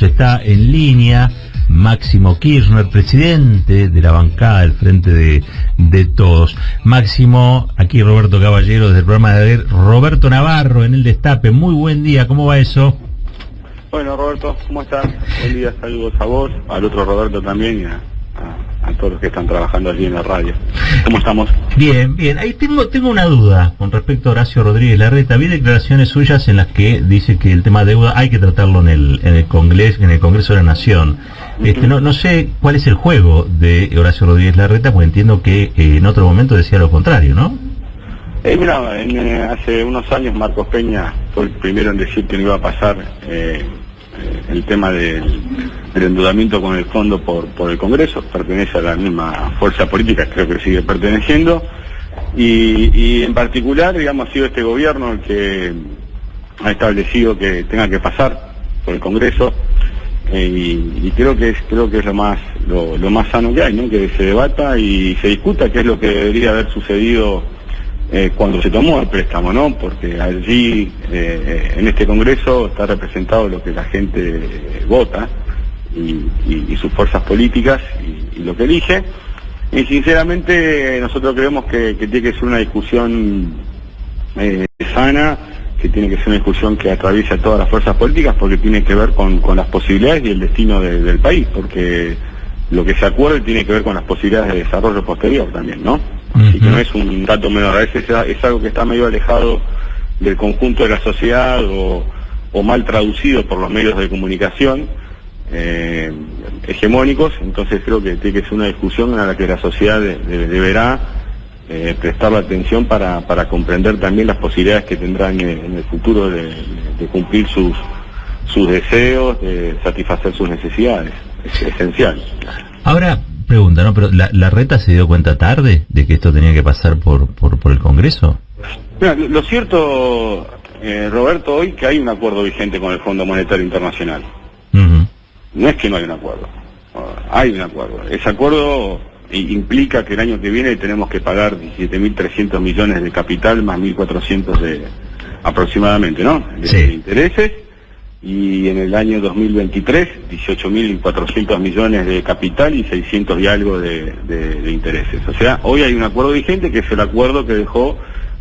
está en línea Máximo Kirchner, presidente de la bancada del Frente de Todos. Máximo, aquí Roberto Caballero desde el programa de Roberto Navarro en el Destape. Muy buen día, ¿cómo va eso? Bueno, Roberto, ¿cómo estás? Buen día, saludos a vos, al otro Roberto también y a todos los que están trabajando allí en la radio. ¿Cómo estamos? Bien, bien. Ahí tengo una duda con respecto a Horacio Rodríguez Larreta. Vi declaraciones suyas en las que dice que el tema de deuda hay que tratarlo en el Congreso de la Nación. No sé cuál es el juego de Horacio Rodríguez Larreta, porque entiendo que en otro momento decía lo contrario, ¿no? Mira, hace unos años Marcos Peña fue el primero en decir que no iba a pasar el tema del endeudamiento con el fondo por el Congreso. Pertenece a la misma fuerza política, creo que sigue perteneciendo, y en particular, digamos, ha sido este gobierno el que ha establecido que tenga que pasar por el Congreso, y creo que es lo más sano que hay, ¿no? Que se debata y se discuta qué es lo que debería haber sucedido cuando se tomó el préstamo, ¿no? Porque allí, en este Congreso, está representado lo que la gente vota y sus fuerzas políticas y lo que elige. Y sinceramente nosotros creemos que tiene que ser una discusión sana, que tiene que ser una discusión que atraviese a todas las fuerzas políticas, porque tiene que ver con las posibilidades y el destino del país, porque lo que se acuerde tiene que ver con las posibilidades de desarrollo posterior también, ¿no? Así que no es un dato menor, a veces es algo que está medio alejado del conjunto de la sociedad o mal traducido por los medios de comunicación hegemónicos. Entonces creo que tiene que ser una discusión a la que la sociedad deberá prestar la atención para comprender también las posibilidades que tendrán en el futuro de cumplir sus deseos, de satisfacer sus necesidades. Es esencial. Ahora, pregunta, ¿no? Pero ¿Larreta se dio cuenta tarde de que esto tenía que pasar por el Congreso? Mira, lo cierto, Roberto, hoy que hay un acuerdo vigente con el Fondo Monetario Internacional. No es que no hay un acuerdo, hay un acuerdo. Ese acuerdo implica que el año que viene tenemos que pagar 17.300 millones de capital más 1.400 aproximadamente, ¿no? De intereses. Y en el año 2023, 18.400 millones de capital y 600 y algo de intereses. O sea, hoy hay un acuerdo vigente que es el acuerdo que dejó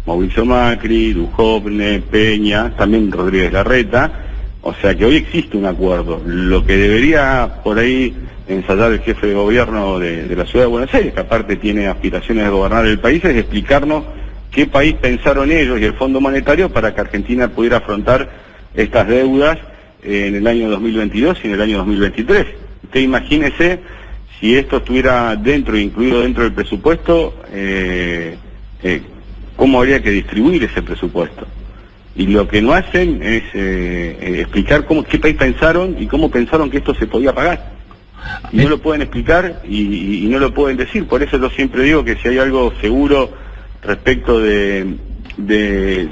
Mauricio Macri, Duhovne, Peña, también Rodríguez Larreta. O sea que hoy existe un acuerdo. Lo que debería por ahí ensayar el jefe de gobierno de la ciudad de Buenos Aires, que aparte tiene aspiraciones de gobernar el país, es explicarnos qué país pensaron ellos y el Fondo Monetario para que Argentina pudiera afrontar estas deudas en el año 2022 y en el año 2023. Usted imagínese si esto estuviera incluido dentro del presupuesto, cómo habría que distribuir ese presupuesto. Y lo que no hacen es explicar qué país pensaron y cómo pensaron que esto se podía pagar. Y no lo pueden explicar y no lo pueden decir. Por eso yo siempre digo que si hay algo seguro respecto de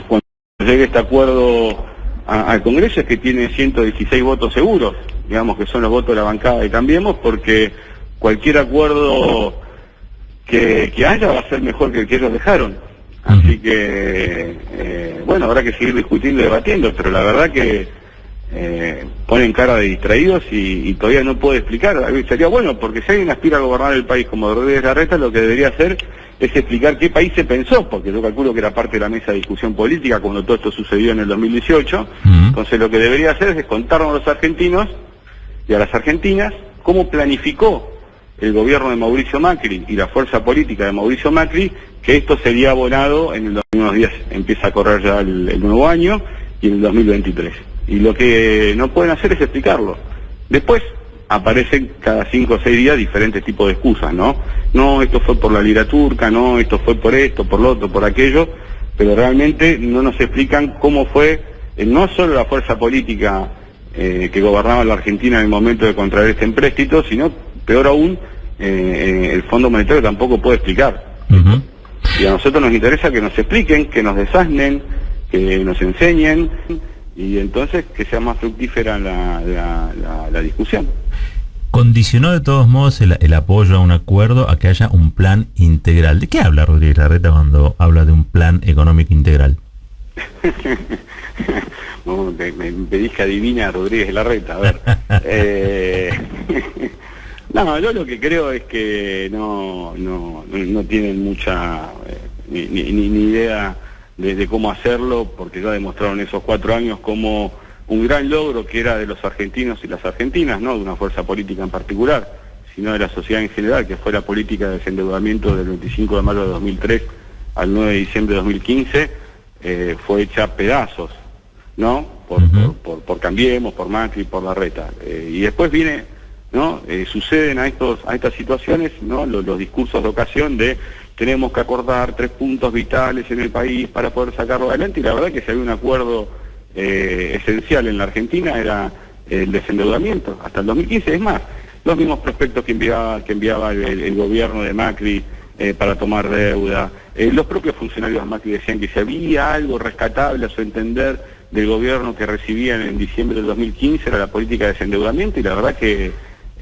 cuando llegue este acuerdo al Congreso, es que tiene 116 votos seguros, digamos que son los votos de la bancada de Cambiemos, porque cualquier acuerdo que haya va a ser mejor que el que ellos dejaron. Así que, bueno, habrá que seguir discutiendo y debatiendo, pero la verdad que ponen cara de distraídos y todavía no puede explicar. Sería bueno, porque si alguien aspira a gobernar el país como Rodríguez Larreta, lo que debería hacer es explicar qué país se pensó, porque yo calculo que era parte de la mesa de discusión política cuando todo esto sucedió en el 2018. Entonces lo que debería hacer es contarnos a los argentinos y a las argentinas cómo planificó el gobierno de Mauricio Macri y la fuerza política de Mauricio Macri que esto sería abonado en unos días. Empieza a correr ya el nuevo año y en el 2023. Y lo que no pueden hacer es explicarlo. Después aparecen cada 5 o 6 días diferentes tipos de excusas, ¿no? No, esto fue por la lira turca, no, esto fue por esto, por lo otro, por aquello, pero realmente no nos explican cómo fue, no solo la fuerza política que gobernaba la Argentina en el momento de contraer este empréstito, sino, peor aún, el Fondo Monetario tampoco puede explicar. Y a nosotros nos interesa que nos expliquen, que nos desasnen, que nos enseñen, y entonces que sea más fructífera la discusión. Condicionó de todos modos el apoyo a un acuerdo a que haya un plan integral. ¿De qué habla Rodríguez Larreta cuando habla de un plan económico integral? Me pedís que adivine a Rodríguez Larreta, a ver. No, yo lo que creo es que no tienen mucha ni idea de cómo hacerlo, porque ya demostraron esos 4 años como un gran logro que era de los argentinos y las argentinas, no de una fuerza política en particular, sino de la sociedad en general, que fue la política de desendeudamiento del 25 de mayo de 2003 al 9 de diciembre de 2015, fue hecha a pedazos, ¿no? Por Cambiemos, por Macri, por Larreta. Y después viene, ¿no? Suceden a estas situaciones, ¿no? Los discursos de ocasión de tenemos que acordar 3 puntos vitales en el país para poder sacarlo adelante, y la verdad que si había un acuerdo esencial en la Argentina era el desendeudamiento hasta el 2015. Es más, los mismos prospectos que enviaba el gobierno de Macri para tomar deuda, los propios funcionarios de Macri decían que si había algo rescatable a su entender del gobierno que recibían en diciembre del 2015 era la política de desendeudamiento, y la verdad que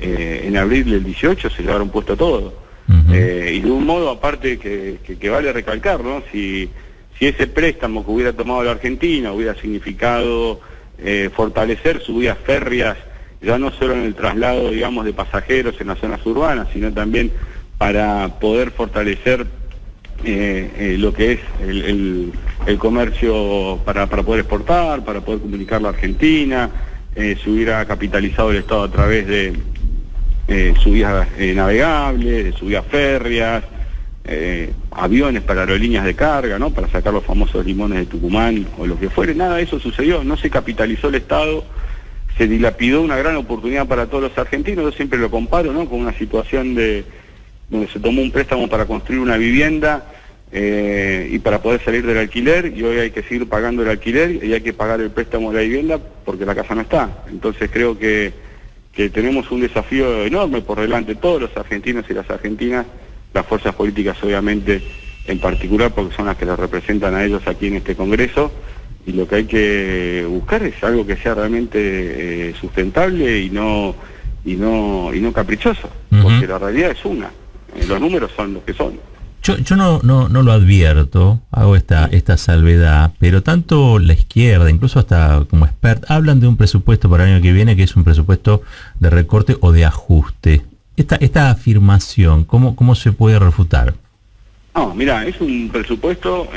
en abril del 18 se llevaron puesto todo. Y de un modo aparte que vale recalcar, ¿no? Si ese préstamo que hubiera tomado la Argentina hubiera significado fortalecer sus vías férreas, ya no solo en el traslado, digamos, de pasajeros en las zonas urbanas, sino también para poder fortalecer lo que es el comercio para poder exportar, para poder comunicar la Argentina, se hubiera capitalizado el Estado a través de subidas navegables, de subidas férreas, aviones para aerolíneas de carga, ¿no? Para sacar los famosos limones de Tucumán o lo que fuere. Nada de eso sucedió, no se capitalizó el Estado, se dilapidó una gran oportunidad para todos los argentinos. Yo siempre lo comparo, ¿no? Con una situación donde se tomó un préstamo para construir una vivienda y para poder salir del alquiler, y hoy hay que seguir pagando el alquiler y hay que pagar el préstamo de la vivienda porque la casa no está. Entonces creo que tenemos un desafío enorme por delante, todos los argentinos y las argentinas, las fuerzas políticas obviamente en particular, porque son las que los representan a ellos aquí en este Congreso, y lo que hay que buscar es algo que sea realmente sustentable y no caprichoso, porque la realidad es una, los números son los que son. Yo no lo advierto, hago esta salvedad, pero tanto la izquierda, incluso hasta como expert, hablan de un presupuesto para el año que viene que es un presupuesto de recorte o de ajuste. Esta afirmación, ¿cómo se puede refutar? No, mira, es un presupuesto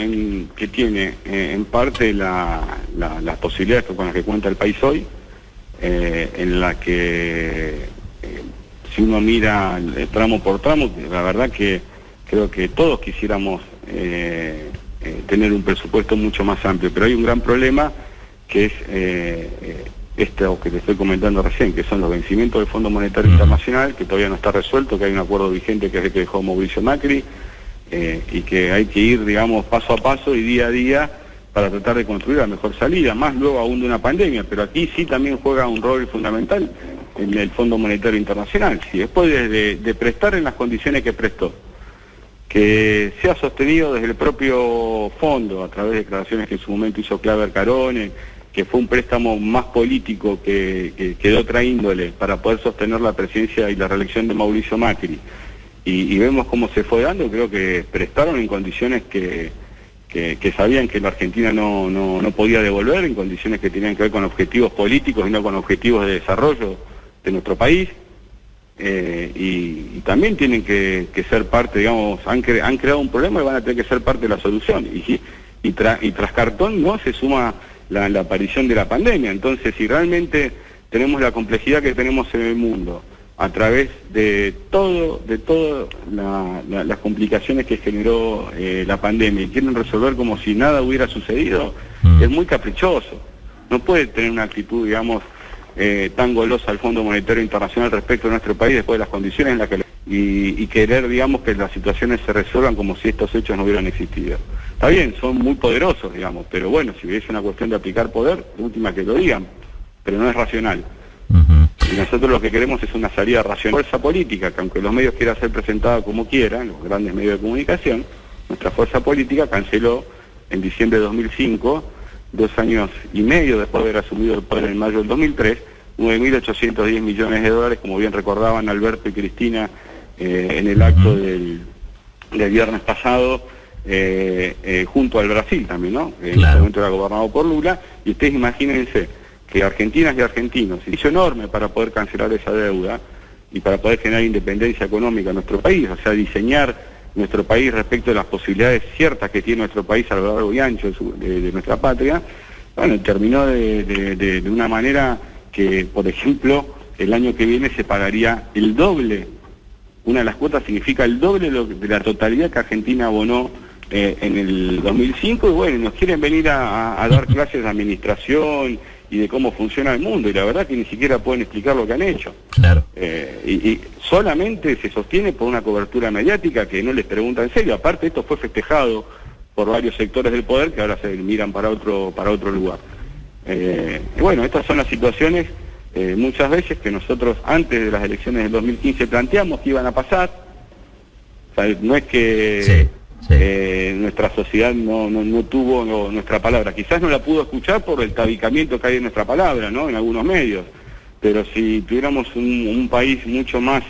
que tiene en parte las posibilidades con las que cuenta el país hoy, en la que si uno mira tramo por tramo, la verdad que creo que todos quisiéramos tener un presupuesto mucho más amplio, pero hay un gran problema que es esto que te estoy comentando recién, que son los vencimientos del Fondo Monetario Internacional, que todavía no está resuelto, que hay un acuerdo vigente que es el que dejó Mauricio Macri, y que hay que ir, digamos, paso a paso y día a día para tratar de construir la mejor salida, más luego aún de una pandemia, pero aquí sí también juega un rol fundamental en el Fondo Monetario Internacional. Si después de prestar en las condiciones que prestó, que sea sostenido desde el propio fondo, a través de declaraciones que en su momento hizo Claver Carone, que fue un préstamo más político que de otra índole, para poder sostener la presidencia y la reelección de Mauricio Macri, y vemos cómo se fue dando. Creo que prestaron en condiciones que sabían que la Argentina no podía devolver, en condiciones que tenían que ver con objetivos políticos y no con objetivos de desarrollo de nuestro país. Y también tienen que ser parte, digamos, han creado un problema y van a tener que ser parte de la solución, y tras cartón no se suma la aparición de la pandemia. Entonces, si realmente tenemos la complejidad que tenemos en el mundo a través de todas las complicaciones que generó la pandemia, y quieren resolver como si nada hubiera sucedido, es muy caprichoso. No puede tener una actitud, digamos, tan golosa al Fondo Monetario Internacional respecto a nuestro país después de las condiciones en las que y querer, digamos, que las situaciones se resuelvan como si estos hechos no hubieran existido. Está bien, son muy poderosos, digamos, pero bueno, si hubiese una cuestión de aplicar poder, de última que lo digan, pero no es racional. Y nosotros lo que queremos es una salida racional. Fuerza política, que aunque los medios quieran ser presentada como quieran, los grandes medios de comunicación, nuestra fuerza política canceló en diciembre de 2005, 2 años y medio después de haber asumido el poder en mayo del 2003, 9.810 millones de dólares, como bien recordaban Alberto y Cristina en el acto del viernes pasado, junto al Brasil también, ¿no? En Claro. ese momento era gobernado por Lula, y ustedes imagínense que argentinas y argentinos, hizo enorme para poder cancelar esa deuda y para poder generar independencia económica en nuestro país, o sea, diseñar nuestro país respecto de las posibilidades ciertas que tiene nuestro país a lo largo y ancho de nuestra patria. Bueno, terminó de una manera que, por ejemplo, el año que viene se pagaría el doble. Una de las cuotas significa el doble de la totalidad que Argentina abonó en el 2005, y bueno, nos quieren venir a dar clases de administración y de cómo funciona el mundo, y la verdad que ni siquiera pueden explicar lo que han hecho. Claro. Y solamente se sostiene por una cobertura mediática que no les pregunta en serio. Aparte, esto fue festejado por varios sectores del poder que ahora se miran para otro lugar. Y bueno, estas son las situaciones muchas veces que nosotros antes de las elecciones del 2015 planteamos que iban a pasar. O sea, no es que nuestra sociedad no tuvo nuestra palabra, quizás no la pudo escuchar por el tabicamiento que hay en nuestra palabra, ¿no? En algunos medios, pero si tuviéramos un país mucho más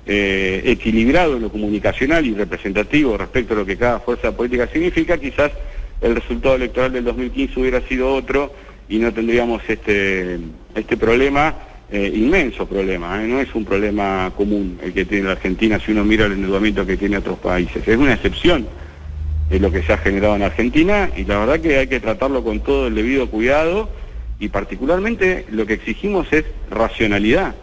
equilibrado en lo comunicacional y representativo respecto a lo que cada fuerza política significa, quizás el resultado electoral del 2015 hubiera sido otro y no tendríamos este problema, inmenso problema, no es un problema común el que tiene la Argentina si uno mira el endeudamiento que tiene otros países, es una excepción lo que se ha generado en Argentina, y la verdad que hay que tratarlo con todo el debido cuidado, y particularmente lo que exigimos es racionalidad,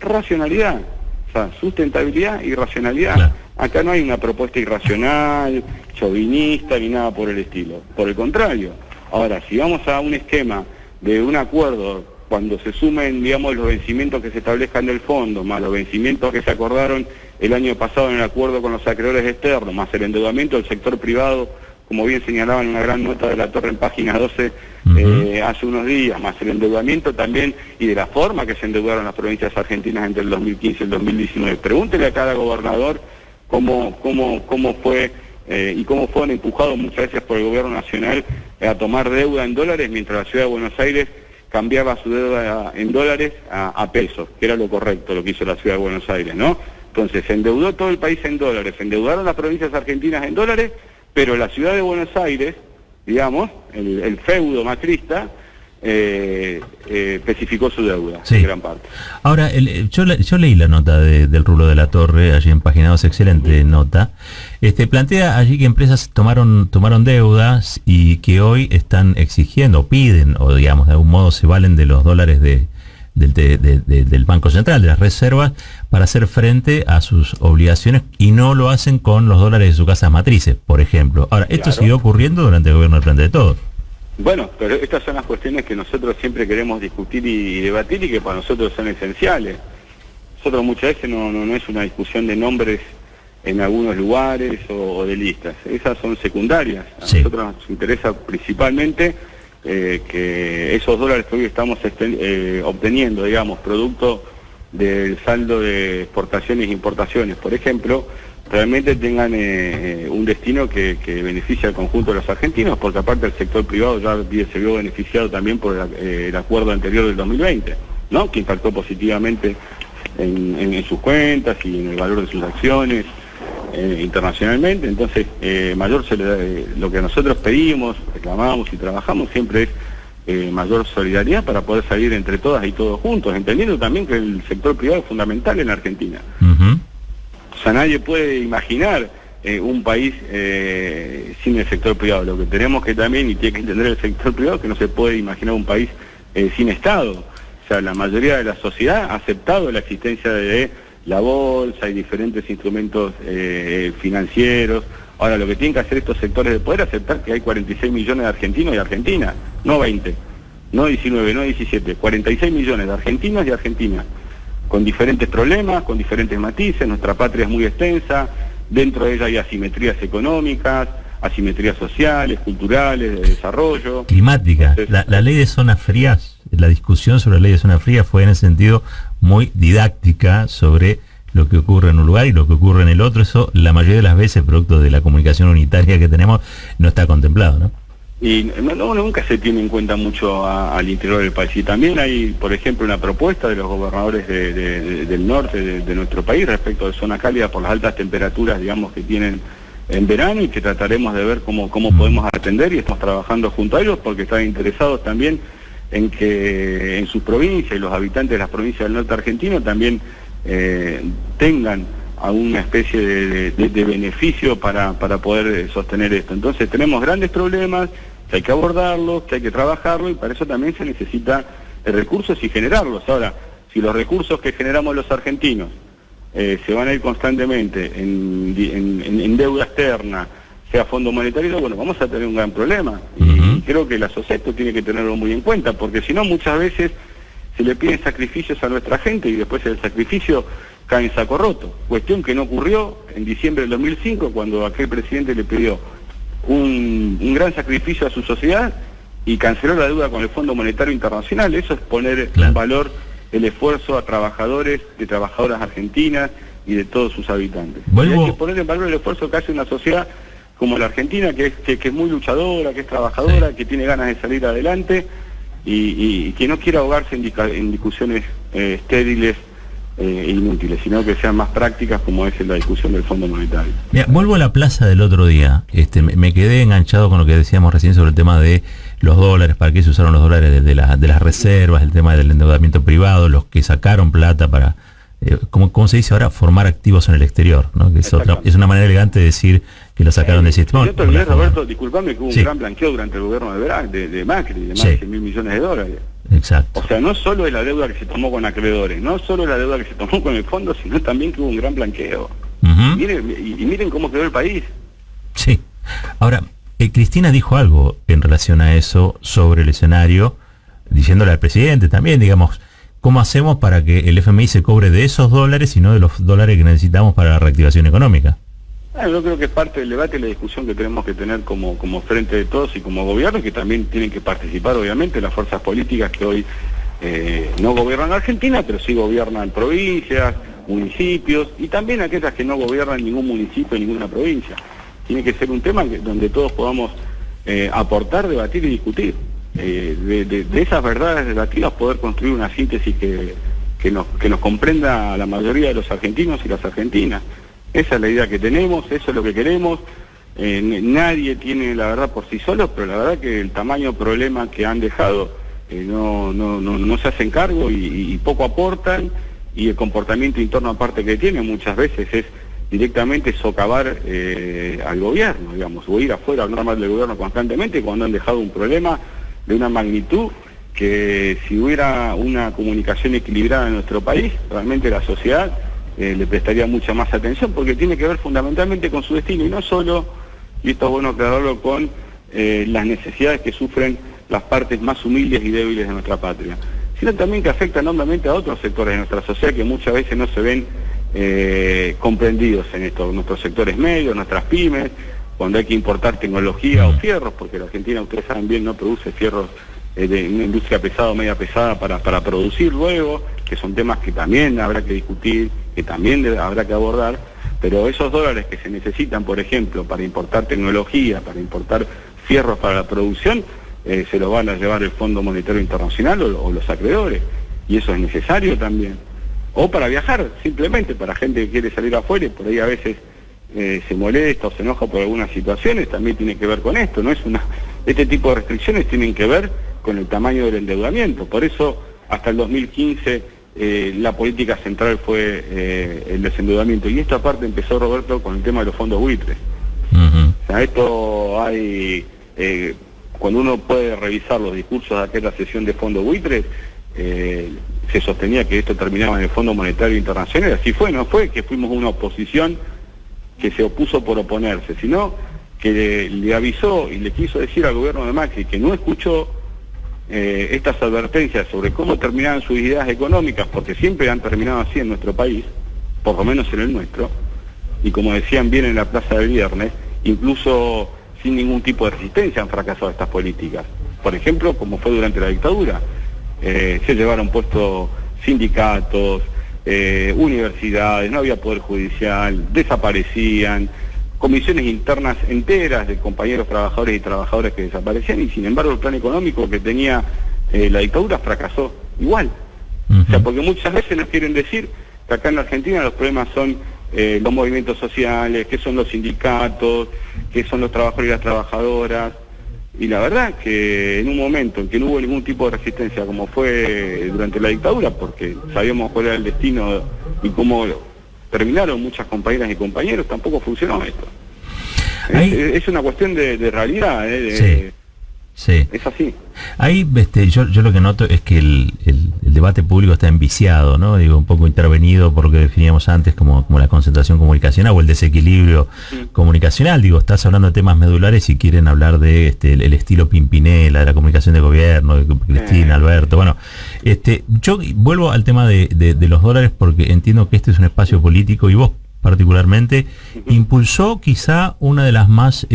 o sea, sustentabilidad y racionalidad. Claro. Acá no hay una propuesta irracional, chauvinista ni nada por el estilo, por el contrario. Ahora, si vamos a un esquema de un acuerdo, cuando se sumen, digamos, los vencimientos que se establezcan del fondo, más los vencimientos que se acordaron el año pasado en el acuerdo con los acreedores externos, más el endeudamiento del sector privado, como bien señalaban en una gran nota de La Torre en página 12 hace unos días, más el endeudamiento también y de la forma que se endeudaron las provincias argentinas entre el 2015 y el 2019. Pregúntele a cada gobernador cómo fue y cómo fueron empujados muchas veces por el gobierno nacional a tomar deuda en dólares, mientras la ciudad de Buenos Aires cambiaba su deuda en dólares a pesos, que era lo correcto lo que hizo la ciudad de Buenos Aires, ¿no? Entonces se endeudó todo el país en dólares, se endeudaron las provincias argentinas en dólares, pero la ciudad de Buenos Aires, digamos, el feudo macrista, especificó su deuda, sí, en gran parte. Ahora, yo leí la nota del Rulo de la Torre, allí en página 2, excelente nota. Plantea allí que empresas tomaron deudas y que hoy están exigiendo, piden, o digamos, de algún modo se valen de los dólares del Banco Central, de las reservas, para hacer frente a sus obligaciones, y no lo hacen con los dólares de sus casas matrices, por ejemplo. Ahora, esto Claro. siguió ocurriendo durante el gobierno del Frente de Todos. Bueno, pero estas son las cuestiones que nosotros siempre queremos discutir y debatir y que para nosotros son esenciales. Nosotros muchas veces no es una discusión de nombres en algunos lugares o de listas, esas son secundarias. A Sí. nosotros nos interesa principalmente que esos dólares que hoy estamos obteniendo, digamos, producto del saldo de exportaciones e importaciones, por ejemplo, realmente tengan un destino que beneficie al conjunto de los argentinos, porque aparte el sector privado ya se vio beneficiado también por el acuerdo anterior del 2020, ¿no? Que impactó positivamente en sus cuentas y en el valor de sus acciones internacionalmente. Entonces, lo que nosotros pedimos, reclamamos y trabajamos siempre es mayor solidaridad para poder salir entre todas y todos juntos, entendiendo también que el sector privado es fundamental en Argentina. O sea, nadie puede imaginar un país sin el sector privado. Lo que tenemos que también, y tiene que entender el sector privado, que no se puede imaginar un país sin Estado. O sea, la mayoría de la sociedad ha aceptado la existencia de la bolsa y diferentes instrumentos financieros. Ahora, lo que tienen que hacer estos sectores de poder es aceptar que hay 46 millones de argentinos y argentinas, no 20, no 19, no 17, 46 millones de argentinos y argentinas, con diferentes problemas, con diferentes matices. Nuestra patria es muy extensa, dentro de ella hay asimetrías económicas, asimetrías sociales, culturales, de desarrollo. Climática. Entonces, La ley de zonas frías, la discusión sobre la ley de zonas frías fue en ese sentido muy didáctica sobre lo que ocurre en un lugar y lo que ocurre en el otro. Eso, la mayoría de las veces, producto de la comunicación unitaria que tenemos, no está contemplado, ¿no? Y nunca se tiene en cuenta mucho al interior del país. Y también hay, por ejemplo, una propuesta de los gobernadores del norte de nuestro país respecto de zona cálida por las altas temperaturas, digamos, que tienen en verano y que trataremos de ver cómo podemos atender, y estamos trabajando junto a ellos porque están interesados también en que en sus provincias y los habitantes de las provincias del norte argentino también tengan alguna especie de beneficio para poder sostener esto. Entonces tenemos grandes problemas que hay que abordarlos, que hay que trabajarlos, y para eso también se necesita recursos y generarlos. Ahora, si los recursos que generamos los argentinos se van a ir constantemente en deuda externa, sea Fondo Monetario, bueno, vamos a tener un gran problema. Y creo que la sociedad esto tiene que tenerlo muy en cuenta, porque si no, muchas veces se le piden sacrificios a nuestra gente y después el sacrificio cae en saco roto. Cuestión que no ocurrió en diciembre del 2005, cuando aquel presidente le pidió un gran sacrificio a su sociedad y canceló la deuda con el Fondo Monetario Internacional. Eso es poner en valor el esfuerzo a trabajadores, de trabajadoras argentinas y de todos sus habitantes. Y hay que poner en valor el esfuerzo que hace una sociedad como la Argentina, que es muy luchadora, que es trabajadora, que tiene ganas de salir adelante y que no quiere ahogarse en discusiones estériles e inútiles, sino que sean más prácticas, como es la discusión del Fondo Monetario. Mira, vuelvo a la plaza del otro día. Me quedé enganchado con lo que decíamos recién sobre el tema de los dólares, para qué se usaron los dólares de las reservas, el tema del endeudamiento privado, los que sacaron plata para, como se dice ahora, formar activos en el exterior, ¿no? Que es una manera elegante de decir que lo sacaron del sistema. Yo te olvidé, Roberto, disculpame, que hubo un gran blanqueo durante el gobierno de Macri, de más de 100.000 millones de dólares. Exacto. O sea, no solo es la deuda que se tomó con acreedores, no solo es la deuda que se tomó con el fondo, sino también que hubo un gran blanqueo. Miren cómo quedó el país. Sí. Ahora, Cristina dijo algo en relación a eso sobre el escenario, diciéndole al presidente también, digamos, ¿cómo hacemos para que el FMI se cobre de esos dólares y no de los dólares que necesitamos para la reactivación económica? Yo creo que es parte del debate y la discusión que tenemos que tener como frente de todos y como gobierno, y que también tienen que participar, obviamente, las fuerzas políticas que hoy no gobiernan Argentina, pero sí gobiernan provincias, municipios, y también aquellas que no gobiernan ningún municipio, ninguna provincia. Tiene que ser un tema donde todos podamos aportar, debatir y discutir. De esas verdades relativas poder construir una síntesis que nos comprenda a la mayoría de los argentinos y las argentinas. Esa es la idea que tenemos, eso es lo que queremos. Nadie tiene la verdad por sí solo, pero la verdad que el tamaño problema que han dejado no se hacen cargo y poco aportan, y el comportamiento interno aparte que tienen muchas veces es directamente socavar al gobierno, digamos, o ir afuera a hablar mal del gobierno constantemente cuando han dejado un problema de una magnitud que, si hubiera una comunicación equilibrada en nuestro país, realmente la sociedad le prestaría mucha más atención, porque tiene que ver fundamentalmente con su destino, y no solo, y esto es bueno aclararlo, con las necesidades que sufren las partes más humildes y débiles de nuestra patria, sino también que afecta enormemente a otros sectores de nuestra sociedad que muchas veces no se ven comprendidos en esto, nuestros sectores medios, nuestras pymes, cuando hay que importar tecnología o fierros, porque la Argentina, ustedes saben bien, no produce fierros de una industria pesada o media pesada para producir luego, que son temas que también habrá que discutir, que también habrá que abordar, pero esos dólares que se necesitan, por ejemplo, para importar tecnología, para importar fierros para la producción, se los van a llevar el Fondo Monetario Internacional o los acreedores, y eso es necesario también. O para viajar, simplemente, para gente que quiere salir afuera y por ahí a veces se molesta o se enoja por algunas situaciones, también tiene que ver con esto, no es este tipo de restricciones tienen que ver con el tamaño del endeudamiento. Por eso, hasta el 2015, la política central fue el desendeudamiento. Y esta parte empezó, Roberto, con el tema de los fondos buitres. O sea, esto hay... cuando uno puede revisar los discursos de aquella sesión de fondos buitres, se sostenía que esto terminaba en el Fondo Monetario Internacional, y así fue, no fue que fuimos una oposición que se opuso por oponerse, sino que le avisó y le quiso decir al gobierno de Macri que no escuchó estas advertencias sobre cómo terminaban sus ideas económicas, porque siempre han terminado así en nuestro país, por lo menos en el nuestro, y como decían bien en la plaza del viernes, incluso sin ningún tipo de resistencia han fracasado estas políticas. Por ejemplo, como fue durante la dictadura, se llevaron puestos sindicatos, universidades, no había poder judicial, desaparecían, comisiones internas enteras de compañeros trabajadores y trabajadoras que desaparecían, y sin embargo el plan económico que tenía la dictadura fracasó igual. O sea, porque muchas veces nos quieren decir que acá en la Argentina los problemas son los movimientos sociales, qué son los sindicatos, qué son los trabajadores y las trabajadoras. Y la verdad que en un momento en que no hubo ningún tipo de resistencia como fue durante la dictadura, porque sabíamos cuál era el destino y cómo terminaron muchas compañeras y compañeros, tampoco funcionó esto. Es una cuestión de realidad, Sí. Es así. Ahí yo lo que noto es que el debate público está enviciado, ¿no? Digo, un poco intervenido por lo que definíamos antes como la concentración comunicacional o el desequilibrio comunicacional. Digo, estás hablando de temas medulares y quieren hablar de el estilo Pimpinela, de la comunicación de gobierno, de Cristina, Alberto. Bueno, yo vuelvo al tema de los dólares porque entiendo que este es un espacio político y vos particularmente, impulsó quizá una de las más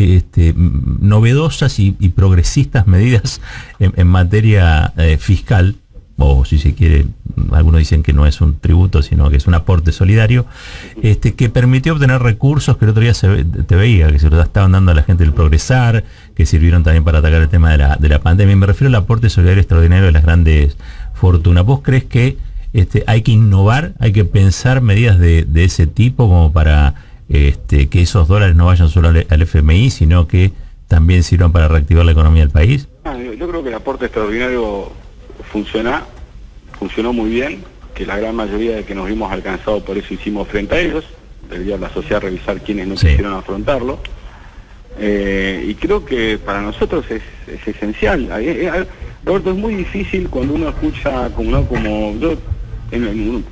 novedosas y progresistas medidas en materia fiscal, o si se quiere, algunos dicen que no es un tributo, sino que es un aporte solidario, que permitió obtener recursos que el otro día te veía, que se los estaban dando a la gente del Progresar, que sirvieron también para atacar el tema de la pandemia. Me refiero al aporte solidario extraordinario de las grandes fortunas. ¿Vos crees que hay que innovar, hay que pensar medidas de ese tipo como para que esos dólares no vayan solo al FMI, sino que también sirvan para reactivar la economía del país? Yo creo que el aporte extraordinario funcionó muy bien, que la gran mayoría de que nos vimos alcanzados por eso hicimos frente a ellos, debería la sociedad revisar quienes no quisieron afrontarlo, y creo que para nosotros es esencial. Roberto, es muy difícil cuando uno escucha como yo,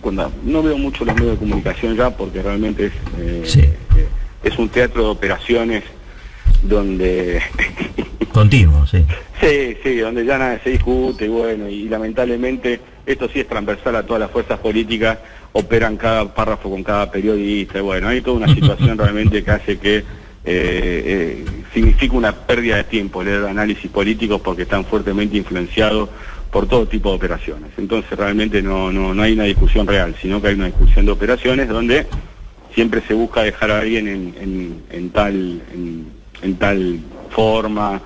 cuando no veo mucho los medios de comunicación ya, porque realmente es un teatro de operaciones donde continuo, sí, donde ya nada se discute, y lamentablemente esto sí es transversal a todas las fuerzas políticas, operan cada párrafo con cada periodista, hay toda una situación realmente que hace que significa una pérdida de tiempo leer análisis políticos porque están fuertemente influenciados por todo tipo de operaciones. Entonces realmente no hay una discusión real, sino que hay una discusión de operaciones donde siempre se busca dejar a alguien en tal forma,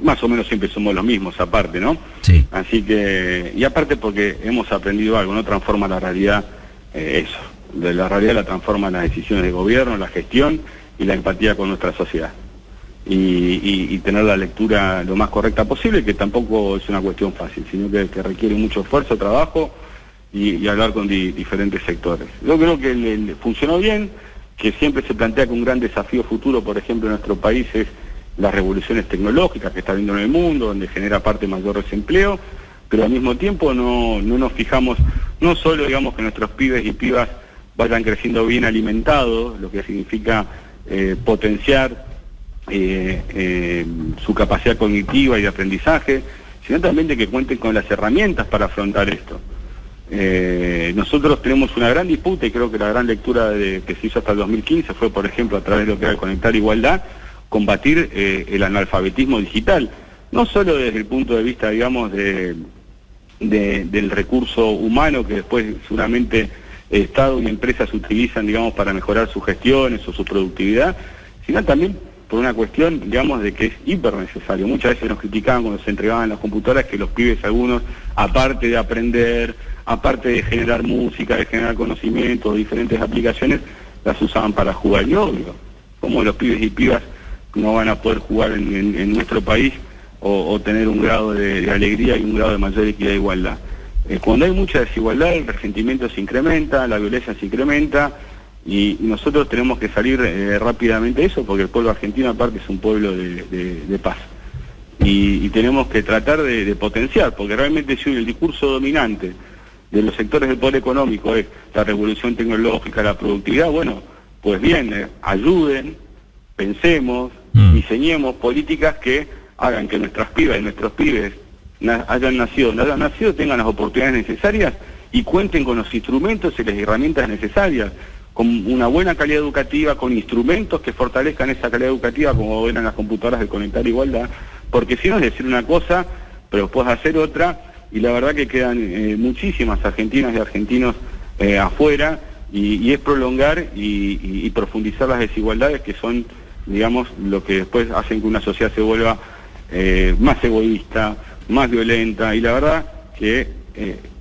más o menos siempre somos los mismos aparte, ¿no? Sí. Así que, y aparte porque hemos aprendido algo, no transforma la realidad eso, de la realidad la transforman las decisiones de gobierno, la gestión y la empatía con nuestra sociedad. Y tener la lectura lo más correcta posible, que tampoco es una cuestión fácil, sino que requiere mucho esfuerzo, trabajo y hablar con diferentes sectores. Yo creo que funcionó bien, que siempre se plantea que un gran desafío futuro, por ejemplo, en nuestro país es las revoluciones tecnológicas que está habiendo en el mundo, donde genera parte mayor desempleo, pero al mismo tiempo no nos fijamos, no solo digamos que nuestros pibes y pibas vayan creciendo bien alimentados, lo que significa potenciar su capacidad cognitiva y de aprendizaje, sino también de que cuenten con las herramientas para afrontar esto. Nosotros tenemos una gran disputa y creo que la gran lectura que se hizo hasta el 2015 fue, por ejemplo, a través de lo que era Conectar Igualdad, combatir el analfabetismo digital, no solo desde el punto de vista, digamos, del recurso humano que después seguramente Estado y empresas utilizan, digamos, para mejorar sus gestiones o su productividad, sino también por una cuestión, digamos, de que es hiper necesario. Muchas veces nos criticaban cuando se entregaban las computadoras que los pibes algunos, aparte de aprender, aparte de generar música, de generar conocimientos, diferentes aplicaciones, las usaban para jugar. Y obvio, como los pibes y pibas no van a poder jugar en nuestro país o tener un grado de alegría y un grado de mayor equidad e igualdad. Cuando hay mucha desigualdad, el resentimiento se incrementa, la violencia se incrementa, y nosotros tenemos que salir rápidamente de eso, porque el pueblo argentino aparte es un pueblo de paz. Y tenemos que tratar de potenciar, porque realmente si el discurso dominante de los sectores del poder económico es la revolución tecnológica, la productividad, pues bien, ayuden, pensemos, diseñemos políticas que hagan que nuestras pibas y nuestros pibes hayan nacido, tengan las oportunidades necesarias y cuenten con los instrumentos y las herramientas necesarias, con una buena calidad educativa, con instrumentos que fortalezcan esa calidad educativa, como eran las computadoras de Conectar Igualdad, porque si no es decir una cosa, pero puedes hacer otra, y la verdad que quedan muchísimas argentinas y argentinos afuera, y es prolongar y profundizar las desigualdades que son, digamos, lo que después hacen que una sociedad se vuelva más egoísta, más violenta, y la verdad que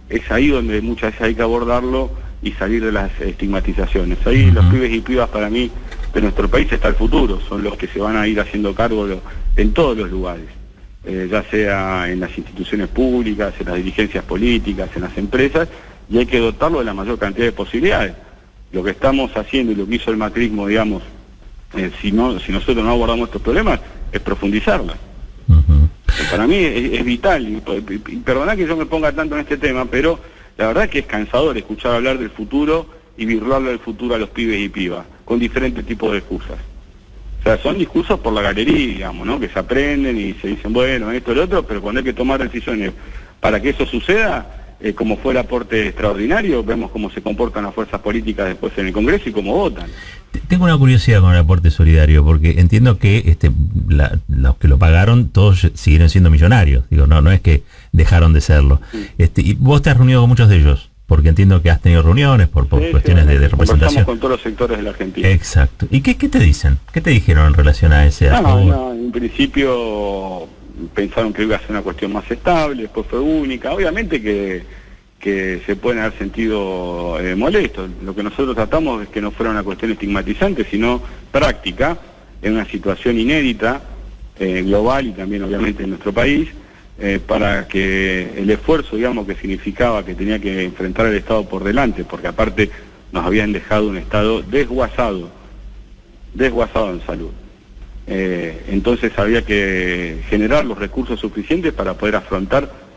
es ahí donde muchas veces hay que abordarlo y salir de las estigmatizaciones. Ahí los pibes y pibas, para mí, de nuestro país está el futuro, son los que se van a ir haciendo cargo en todos los lugares, ya sea en las instituciones públicas, en las dirigencias políticas, en las empresas, y hay que dotarlo de la mayor cantidad de posibilidades. Lo que estamos haciendo y lo que hizo el macrismo, digamos, si nosotros no abordamos estos problemas, es profundizarla. Para mí es vital, y perdona que yo me ponga tanto en este tema, pero la verdad que es cansador escuchar hablar del futuro y virlarle del futuro a los pibes y pibas, con diferentes tipos de excusas. O sea, son discursos por la galería, digamos, ¿no? Que se aprenden y se dicen, bueno, esto, lo otro, pero cuando hay que tomar decisiones para que eso suceda, como fue el aporte extraordinario, vemos cómo se comportan las fuerzas políticas después en el Congreso y cómo votan. Tengo una curiosidad con el aporte solidario, porque entiendo que los que lo pagaron todos siguieron siendo millonarios. Digo, no es que dejaron de serlo. Y vos te has reunido con muchos de ellos, porque entiendo que has tenido reuniones por cuestiones de representación. Conversamos con todos los sectores de la Argentina. Exacto. ¿Y qué te dicen? ¿Qué te dijeron en relación a ese aspecto? No, en principio pensaron que iba a ser una cuestión más estable, después fue única. Obviamente que se pueden haber sentido molestos. Lo que nosotros tratamos es que no fuera una cuestión estigmatizante, sino práctica, en una situación inédita, global y también obviamente en nuestro país, para que el esfuerzo, digamos, que significaba que tenía que enfrentar el Estado por delante, porque aparte nos habían dejado un Estado desguazado en salud. Entonces había que generar los recursos suficientes para poder afrontar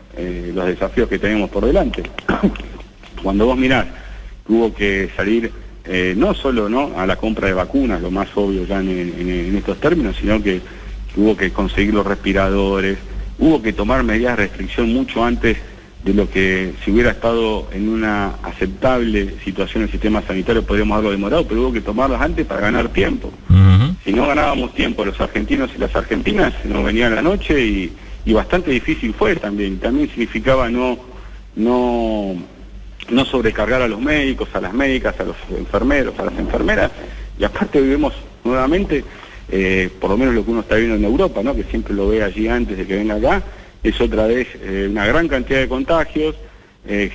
los desafíos que tenemos por delante. Cuando vos mirás, tuvo que salir no solo a la compra de vacunas, lo más obvio ya en estos términos, sino que hubo que conseguir los respiradores, hubo que tomar medidas de restricción mucho antes de lo que, si hubiera estado en una aceptable situación el sistema sanitario, podríamos haberlo demorado, pero hubo que tomarlas antes para ganar tiempo. Si no ganábamos tiempo, los argentinos y las argentinas nos venían la noche y bastante difícil fue también. También significaba no sobrecargar a los médicos, a las médicas, a los enfermeros, a las enfermeras, y aparte vivimos nuevamente, por lo menos lo que uno está viendo en Europa, ¿no? Que siempre lo ve allí antes de que venga acá, es otra vez una gran cantidad de contagios,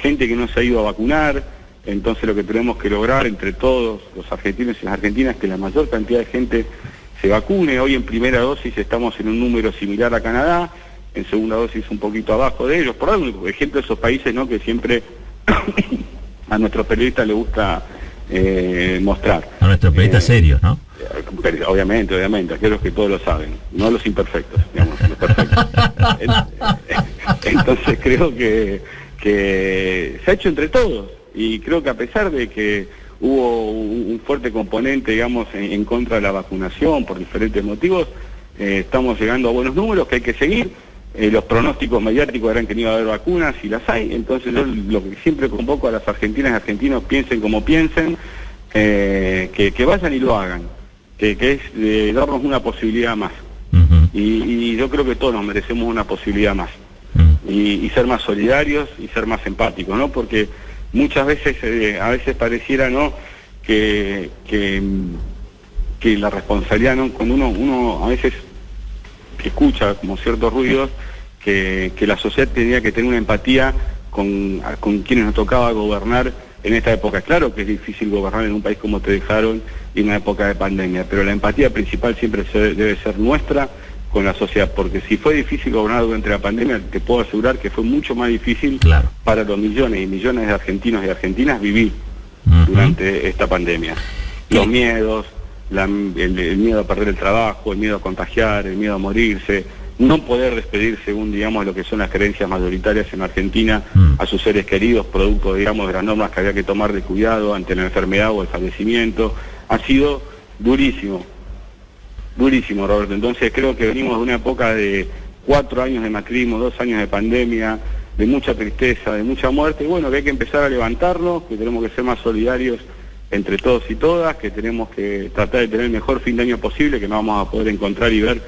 gente que no se ha ido a vacunar. Entonces lo que tenemos que lograr entre todos los argentinos y las argentinas es que la mayor cantidad de gente se vacune. Hoy en primera dosis estamos en un número similar a Canadá, en segunda dosis un poquito abajo de ellos, por dar un ejemplo de esos países, ¿no? Que siempre a nuestros periodistas les gusta mostrar. A nuestros periodistas serios, ¿no? Obviamente, aquellos que todos lo saben, no los imperfectos, digamos, los perfectos. Entonces creo que se ha hecho entre todos, y creo que a pesar de que hubo un fuerte componente, digamos, en contra de la vacunación por diferentes motivos, estamos llegando a buenos números que hay que seguir. Los pronósticos mediáticos eran que no iba a haber vacunas y las hay. Entonces yo lo que siempre convoco a las argentinas y argentinos, piensen como piensen, que vayan y lo hagan, que es darnos una posibilidad más. Y yo creo que todos nos merecemos una posibilidad más, y ser más solidarios y ser más empáticos, ¿no? Porque muchas veces, a veces pareciera, ¿no?, que la responsabilidad, ¿no?, cuando uno a veces escucha como ciertos ruidos, que la sociedad tenía que tener una empatía con quienes nos tocaba gobernar en esta época. Claro que es difícil gobernar en un país como te dejaron y en una época de pandemia, pero la empatía principal siempre debe ser nuestra con la sociedad, porque si fue difícil gobernar durante la pandemia, te puedo asegurar que fue mucho más difícil para los millones y millones de argentinos y argentinas vivir durante esta pandemia. Los miedos, el miedo a perder el trabajo, el miedo a contagiar, el miedo a morirse, no poder despedir, según, digamos, lo que son las creencias mayoritarias en Argentina, a sus seres queridos, producto, digamos, de las normas que había que tomar de cuidado ante la enfermedad o el fallecimiento. Ha sido durísimo, Roberto. Entonces creo que venimos de una época de 4 años de macrismo, 2 años de pandemia, de mucha tristeza, de mucha muerte, y bueno, que hay que empezar a levantarnos, que tenemos que ser más solidarios entre todos y todas, que tenemos que tratar de tener el mejor fin de año posible, que nos vamos a poder encontrar y ver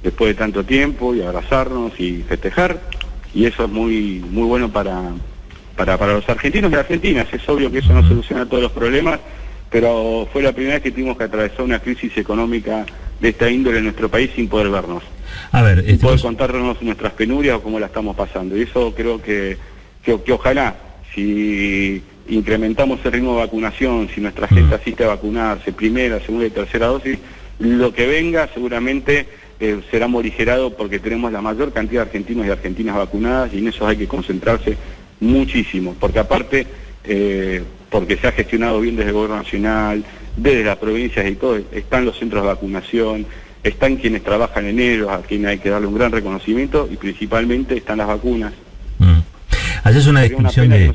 después de tanto tiempo, y abrazarnos y festejar, y eso es muy bueno para los argentinos y argentinas. Es obvio que eso no soluciona todos los problemas, pero fue la primera vez que tuvimos que atravesar una crisis económica de esta índole en nuestro país sin poder vernos. A ver, sin poder contarnos nuestras penurias o cómo la estamos pasando, y eso creo que ojalá, si incrementamos el ritmo de vacunación, si nuestra gente asiste a vacunarse, primera, segunda y tercera dosis, lo que venga seguramente será morigerado porque tenemos la mayor cantidad de argentinos y argentinas vacunadas y en eso hay que concentrarse muchísimo, porque aparte, porque se ha gestionado bien desde el gobierno nacional, desde las provincias y todo, están los centros de vacunación, están quienes trabajan en ellos, a quienes hay que darle un gran reconocimiento y principalmente están las vacunas. Haces una descripción de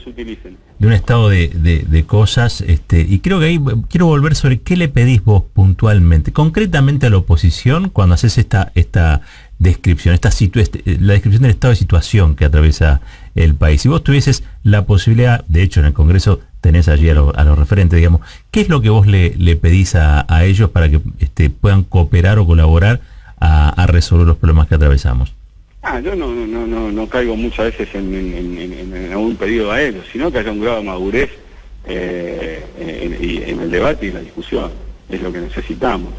un estado de cosas, y creo que ahí quiero volver sobre qué le pedís vos puntualmente, concretamente a la oposición, cuando haces esta descripción, la descripción del estado de situación que atraviesa el país. Si vos tuvieses la posibilidad, de hecho en el Congreso tenés allí a los referentes, digamos, ¿qué es lo que vos le pedís a ellos para que puedan cooperar o colaborar a resolver los problemas que atravesamos? Yo no caigo muchas veces en algún pedido a ellos, sino que haya un grado de madurez en el debate y la discusión. Es lo que necesitamos.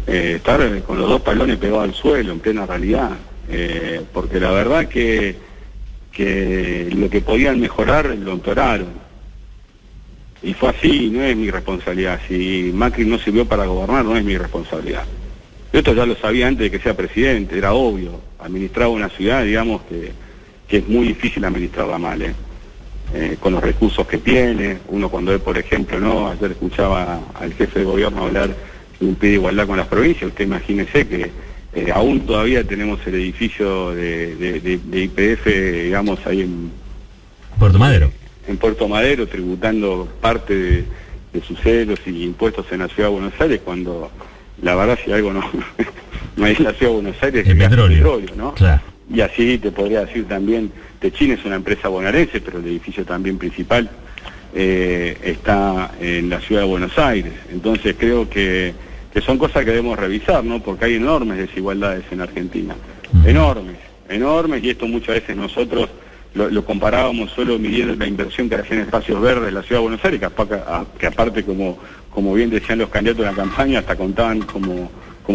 Estar con los dos talones pegados al suelo, en plena realidad. Porque la verdad que lo que podían mejorar, lo empeoraron. Y fue así, no es mi responsabilidad. Si Macri no sirvió para gobernar, no es mi responsabilidad. Esto ya lo sabía antes de que sea presidente, era obvio. Administraba una ciudad, digamos, que es muy difícil administrarla mal, con los recursos que tiene. Uno cuando ve, por ejemplo, ayer escuchaba al jefe de gobierno hablar de un pie de igualdad con las provincias. Usted imagínese que aún todavía tenemos el edificio de YPF, digamos, ahí en Puerto Madero. En Puerto Madero, tributando parte de sus ceros y impuestos en la ciudad de Buenos Aires, cuando la verdad si algo no hay en la ciudad de Buenos Aires, el petróleo, ¿no? Claro. Y así te podría decir también, Techin es una empresa bonaerense, pero el edificio también principal está en la ciudad de Buenos Aires. Entonces creo que son cosas que debemos revisar, ¿no? Porque hay enormes desigualdades en Argentina, enormes, y esto muchas veces nosotros lo comparábamos solo midiendo la inversión que hacía en espacios verdes en la ciudad de Buenos Aires, que aparte como bien decían los candidatos de la campaña, hasta contaban como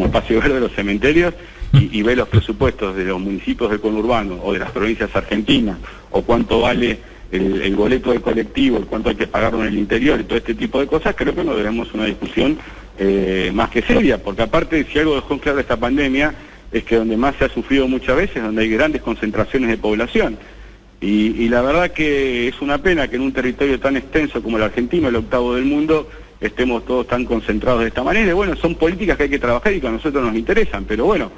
espacio verde los cementerios, y ve los presupuestos de los municipios del conurbano o de las provincias argentinas, o cuánto vale el boleto de colectivo, cuánto hay que pagarlo en el interior, y todo este tipo de cosas. Creo que no debemos una discusión más que seria, porque aparte, si algo dejó en claro esta pandemia, es que donde más se ha sufrido muchas veces, donde hay grandes concentraciones de población. Y la verdad que es una pena que en un territorio tan extenso como el argentino, el octavo del mundo, estemos todos tan concentrados de esta manera. Y bueno, son políticas que hay que trabajar y que a nosotros nos interesan, pero bueno,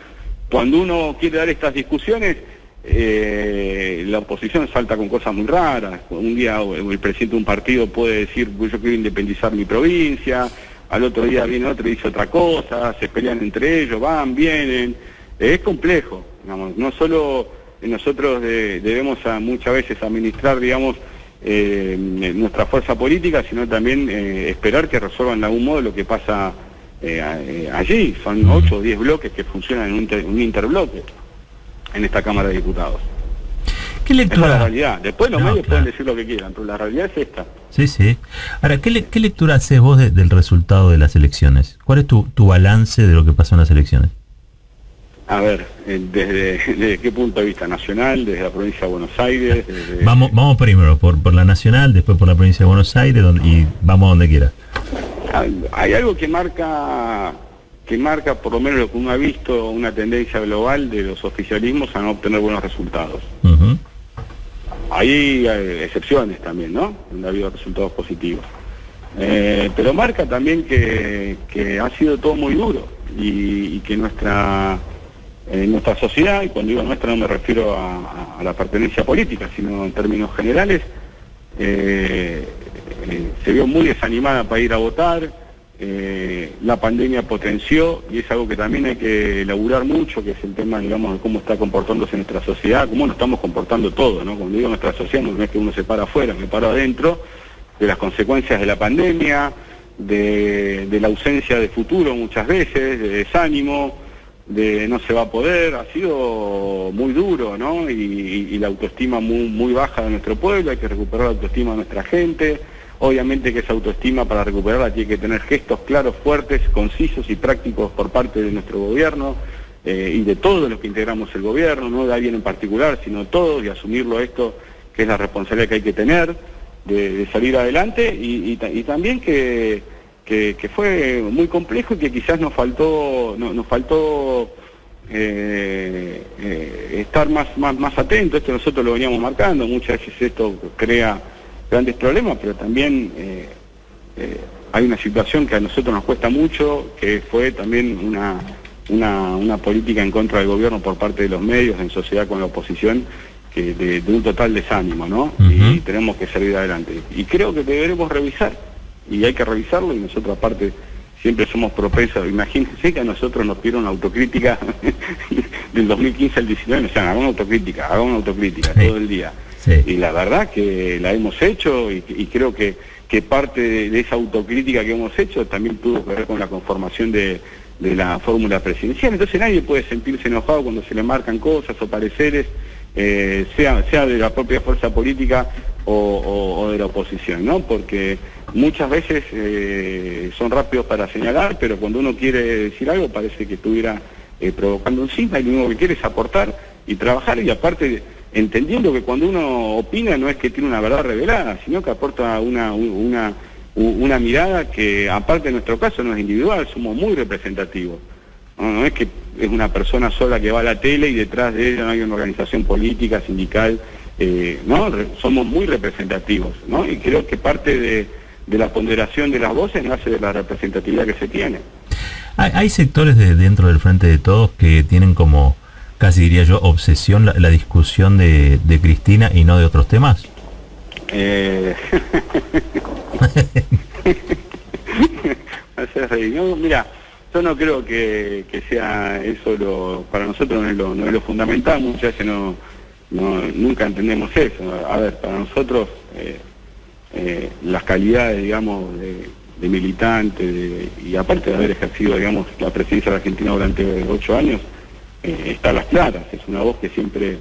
cuando uno quiere dar estas discusiones, la oposición salta con cosas muy raras. Un día el presidente de un partido puede decir, pues yo quiero independizar mi provincia, al otro día viene otro y dice otra cosa, se pelean entre ellos, van, vienen. Es complejo, digamos, no solo nosotros debemos muchas veces administrar, digamos, nuestra fuerza política, sino también esperar que resuelvan de algún modo lo que pasa allí. Son 8 o 10 bloques que funcionan en un interbloque en esta Cámara de Diputados. ¿Qué lectura? Esa es la realidad. Después los medios pueden decir lo que quieran, pero la realidad es esta. Sí. Ahora, ¿qué lectura haces vos del resultado de las elecciones? ¿Cuál es tu balance de lo que pasó en las elecciones? A ver, ¿desde qué punto de vista? ¿Nacional? ¿Desde la provincia de Buenos Aires? Vamos primero por la nacional, después por la provincia de Buenos Aires, y vamos donde quiera. Hay algo que marca, por lo menos lo que uno ha visto, una tendencia global de los oficialismos a no obtener buenos resultados. Hay excepciones también, ¿no? Donde ha habido resultados positivos. Pero marca también que ha sido todo muy duro y que nuestra sociedad, y cuando digo nuestra no me refiero a la pertenencia política, sino en términos generales, se vio muy desanimada para ir a votar. La pandemia potenció, y es algo que también hay que elaborar mucho, que es el tema, digamos, de cómo está comportándose nuestra sociedad, cómo nos estamos comportando todos, ¿no? Cuando digo nuestra sociedad, no es que uno se para afuera, me paro adentro, de las consecuencias de la pandemia, de la ausencia de futuro muchas veces, de desánimo, de no se va a poder. Ha sido muy duro, ¿no? Y la autoestima muy baja de nuestro pueblo. Hay que recuperar la autoestima de nuestra gente. Obviamente que esa autoestima, para recuperarla, tiene que tener gestos claros, fuertes, concisos y prácticos por parte de nuestro gobierno y de todos los que integramos el gobierno, no de alguien en particular, sino todos, y asumirlo esto, que es la responsabilidad que hay que tener. de salir adelante y también que fue muy complejo y que quizás nos faltó estar más atentos. Esto nosotros lo veníamos marcando, muchas veces esto crea grandes problemas, pero también hay una situación que a nosotros nos cuesta mucho, que fue también una política en contra del gobierno por parte de los medios, en sociedad con la oposición, que de un total desánimo, ¿no? Y tenemos que salir adelante. Y creo que deberemos revisar, y hay que revisarlo, y nosotros aparte siempre somos propensos. Imagínense que a nosotros nos pidieron autocrítica del 2015 al 19, o sea, hagamos autocrítica todo el día. Sí. Y la verdad que la hemos hecho, y creo que parte de esa autocrítica que hemos hecho también tuvo que ver con la conformación de la fórmula presidencial. Entonces nadie puede sentirse enojado cuando se le marcan cosas o pareceres, sea de la propia fuerza política o de la oposición, ¿no? Porque muchas veces son rápidos para señalar, pero cuando uno quiere decir algo parece que estuviera provocando un cisma, y lo único que quiere es aportar y trabajar, y aparte entendiendo que cuando uno opina no es que tiene una verdad revelada, sino que aporta una mirada que, aparte en nuestro caso, no es individual, somos muy representativos. No es que es una persona sola que va a la tele y detrás de ella no hay una organización política, sindical, no, somos muy representativos, ¿no? Y creo que parte de la ponderación de las voces nace de la representatividad que se tiene. Hay sectores dentro del Frente de Todos que tienen como, casi diría yo, obsesión la discusión de Cristina y no de otros temas. No, mira, yo no creo que sea eso para nosotros no es lo fundamental. Muchas veces nunca entendemos eso. A ver, para nosotros las calidades, digamos, de militante, y aparte de haber ejercido, digamos, la presidencia de Argentina durante 8 años, está a las claras. Es una voz que siempre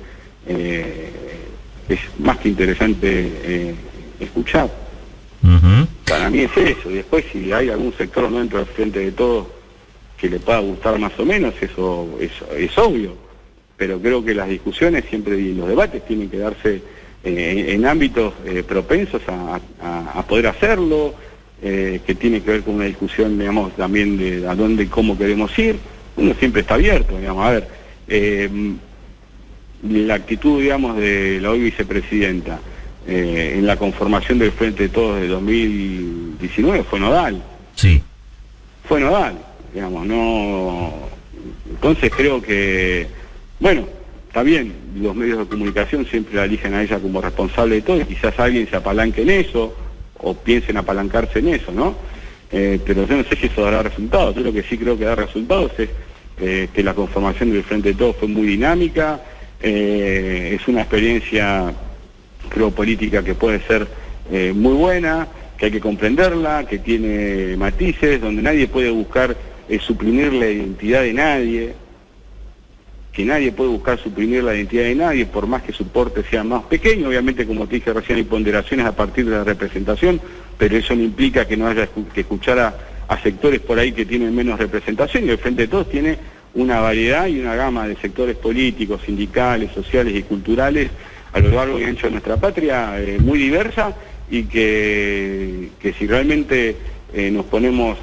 es más que interesante escuchar. Para mí es eso. Y después, si hay algún sector no dentro del Frente de Todos que le pueda gustar más o menos, eso es obvio. Pero creo que las discusiones siempre y los debates tienen que darse en ámbitos propensos a poder hacerlo, que tiene que ver con una discusión, digamos, también de a dónde y cómo queremos ir. Uno siempre está abierto, digamos. A ver, la actitud, digamos, de la hoy vicepresidenta en la conformación del Frente de Todos de 2019 fue nodal. Sí. Fue nodal, digamos, no. Entonces creo que, bueno, está bien, los medios de comunicación siempre la eligen a ella como responsable de todo, y quizás alguien se apalanque en eso, o piensen apalancarse en eso, ¿no? Pero yo no sé si eso dará resultados. Yo lo que sí creo que da resultados es que la conformación del Frente de Todos fue muy dinámica, es una experiencia, creo, política que puede ser muy buena, que hay que comprenderla, que tiene matices, donde nadie puede buscar suprimir la identidad de nadie, que nadie puede buscar suprimir la identidad de nadie, por más que su porte sea más pequeño. Obviamente, como te dije recién, hay ponderaciones a partir de la representación, pero eso no implica que no haya que escuchar a sectores por ahí que tienen menos representación, y el Frente de Todos tiene una variedad y una gama de sectores políticos, sindicales, sociales y culturales a lo largo y ancho de nuestra patria, muy diversa, y que si realmente nos ponemos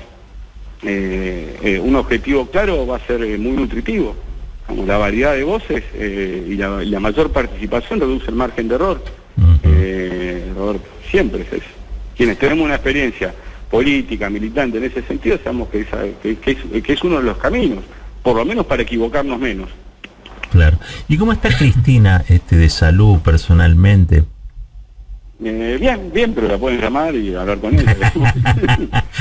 un objetivo claro, va a ser muy nutritivo. Como la variedad de voces y la mayor participación reduce el margen de error. Roberto, siempre es eso. Quienes tenemos una experiencia política, militante en ese sentido, sabemos que es uno de los caminos, por lo menos para equivocarnos menos. Claro. ¿Y cómo está Cristina de salud personalmente? Bien, pero la pueden llamar y hablar con ella.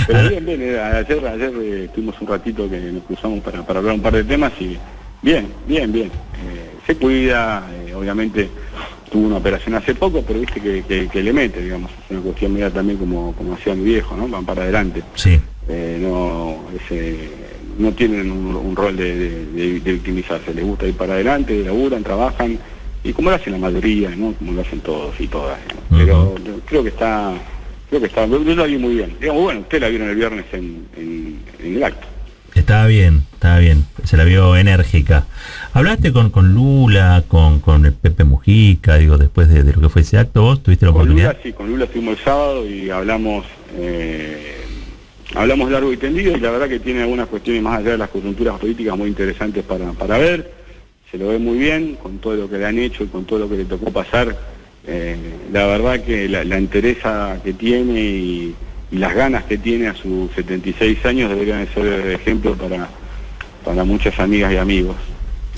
Pero bien, ayer estuvimos un ratito que nos cruzamos para hablar un par de temas, y bien. Se cuida, obviamente tuvo una operación hace poco, pero viste que le mete, digamos, es una cuestión media también como hacía mi viejo, ¿no? Van para adelante. Sí. No tienen un rol de victimizarse, les gusta ir para adelante, laburan, trabajan, y como lo hacen la mayoría, ¿no? Como lo hacen todos y todas, ¿no? Pero creo que está, yo la vi muy bien. Digamos, bueno, usted la vieron el viernes en el acto. Estaba bien. estaba bien, se la vio enérgica. ¿Hablaste con Lula, con el Pepe Mujica, digo, después de lo que fue ese acto? ¿Vos tuviste la oportunidad? Lula, sí, con Lula estuvimos el sábado y hablamos largo y tendido, y la verdad que tiene algunas cuestiones más allá de las coyunturas políticas muy interesantes para ver. Se lo ve muy bien con todo lo que le han hecho y con todo lo que le tocó pasar. La verdad que la entereza que tiene y las ganas que tiene a sus 76 años deberían ser ejemplo para muchas amigas y amigos,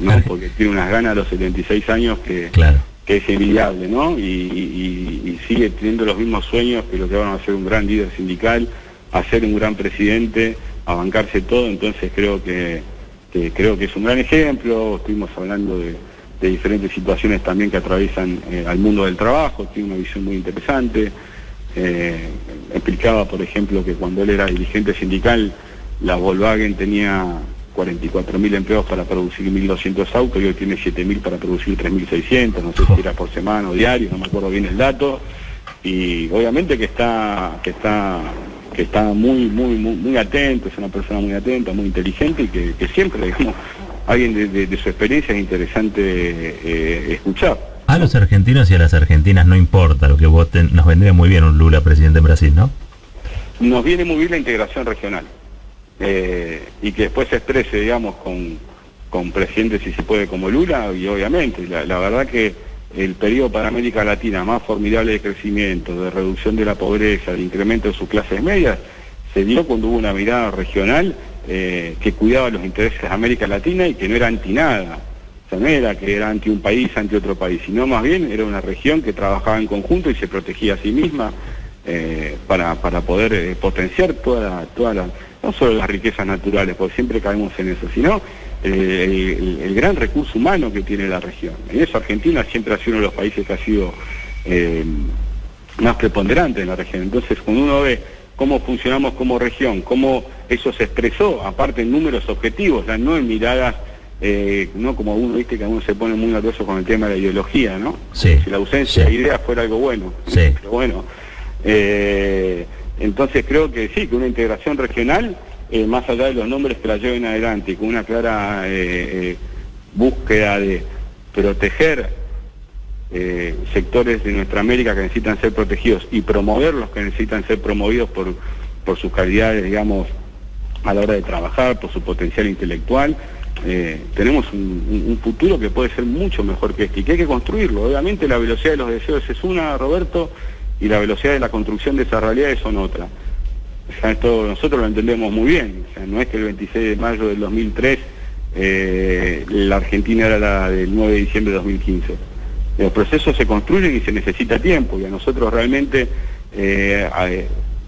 ¿no? Porque tiene unas ganas a los 76 años que es envidiable, ¿no? Y sigue teniendo los mismos sueños que lo que van a ser un gran líder sindical, a ser un gran presidente, a bancarse todo. Entonces creo que es un gran ejemplo. Estuvimos hablando de diferentes situaciones también que atraviesan al mundo del trabajo. Tiene una visión muy interesante. Explicaba, por ejemplo, que cuando él era dirigente sindical, la Volkswagen tenía 44.000 empleados para producir 1.200 autos, y hoy tiene 7.000 para producir 3.600, no sé si era por semana o diario, no me acuerdo bien el dato. Y obviamente que está muy atento, es una persona muy atenta, muy inteligente, y que siempre, digamos, alguien de su experiencia es interesante escuchar. A los argentinos y a las argentinas no importa lo que voten, nos vendría muy bien un Lula presidente en Brasil, ¿no? Nos viene muy bien la integración regional, y que después se exprese, digamos, con presidentes, si se puede, como Lula, y obviamente, la verdad que el periodo para América Latina más formidable de crecimiento, de reducción de la pobreza, de incremento de sus clases medias, se dio cuando hubo una mirada regional que cuidaba los intereses de América Latina y que no era anti nada. O sea, no era que era anti un país, anti otro país, sino más bien era una región que trabajaba en conjunto y se protegía a sí misma para poder potenciar toda la, no solo las riquezas naturales, porque siempre caemos en eso, sino el gran recurso humano que tiene la región. En eso Argentina siempre ha sido uno de los países que ha sido más preponderante en la región. Entonces, cuando uno ve cómo funcionamos como región, cómo eso se expresó, aparte en números objetivos, ya no en miradas, no como uno, viste, que uno se pone muy nervioso con el tema de la ideología, ¿no? Sí. Si la ausencia de ideas fuera algo bueno. Sí. Pero bueno, entonces creo que sí, que una integración regional, más allá de los nombres que la lleven adelante, con una clara búsqueda de proteger sectores de nuestra América que necesitan ser protegidos y promover los que necesitan ser promovidos por sus calidades, digamos, a la hora de trabajar, por su potencial intelectual. Tenemos un futuro que puede ser mucho mejor que este, y que hay que construirlo. Obviamente la velocidad de los deseos es una, Roberto, y la velocidad de la construcción de esas realidades son otra. O sea, esto nosotros lo entendemos muy bien. O sea, no es que el 26 de mayo del 2003 la Argentina era la del 9 de diciembre de 2015. Los procesos se construyen y se necesita tiempo, y a nosotros realmente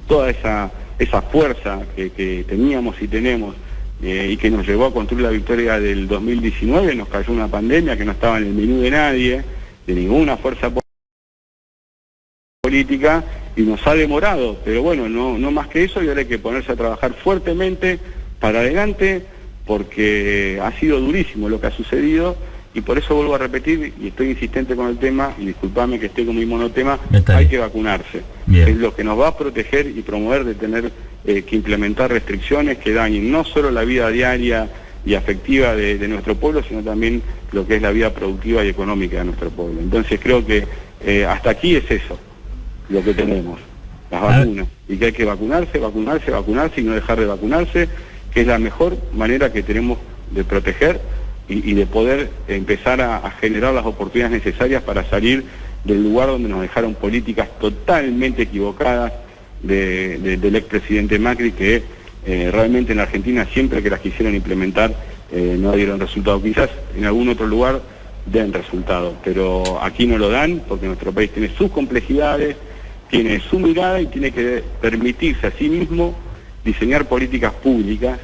toda esa fuerza que teníamos y tenemos, y que nos llevó a construir la victoria del 2019, nos cayó una pandemia que no estaba en el menú de nadie, de ninguna fuerza política, y nos ha demorado, pero bueno, no más que eso, y ahora hay que ponerse a trabajar fuertemente para adelante, porque ha sido durísimo lo que ha sucedido, y por eso vuelvo a repetir, y estoy insistente con el tema, y disculpame que esté con mi monotema, hay que vacunarse. Bien. Es lo que nos va a proteger y promover de tener que implementar restricciones que dañen no solo la vida diaria y afectiva de nuestro pueblo, sino también lo que es la vida productiva y económica de nuestro pueblo. Entonces creo que hasta aquí es eso lo que tenemos, las vacunas, y que hay que vacunarse y no dejar de vacunarse, que es la mejor manera que tenemos de proteger y de poder empezar a generar las oportunidades necesarias para salir del lugar donde nos dejaron políticas totalmente equivocadas del expresidente Macri, que realmente en la Argentina, siempre que las quisieron implementar, no dieron resultado. Quizás en algún otro lugar den resultado, pero aquí no lo dan, porque nuestro país tiene sus complejidades, tiene su mirada, y tiene que permitirse a sí mismo diseñar políticas públicas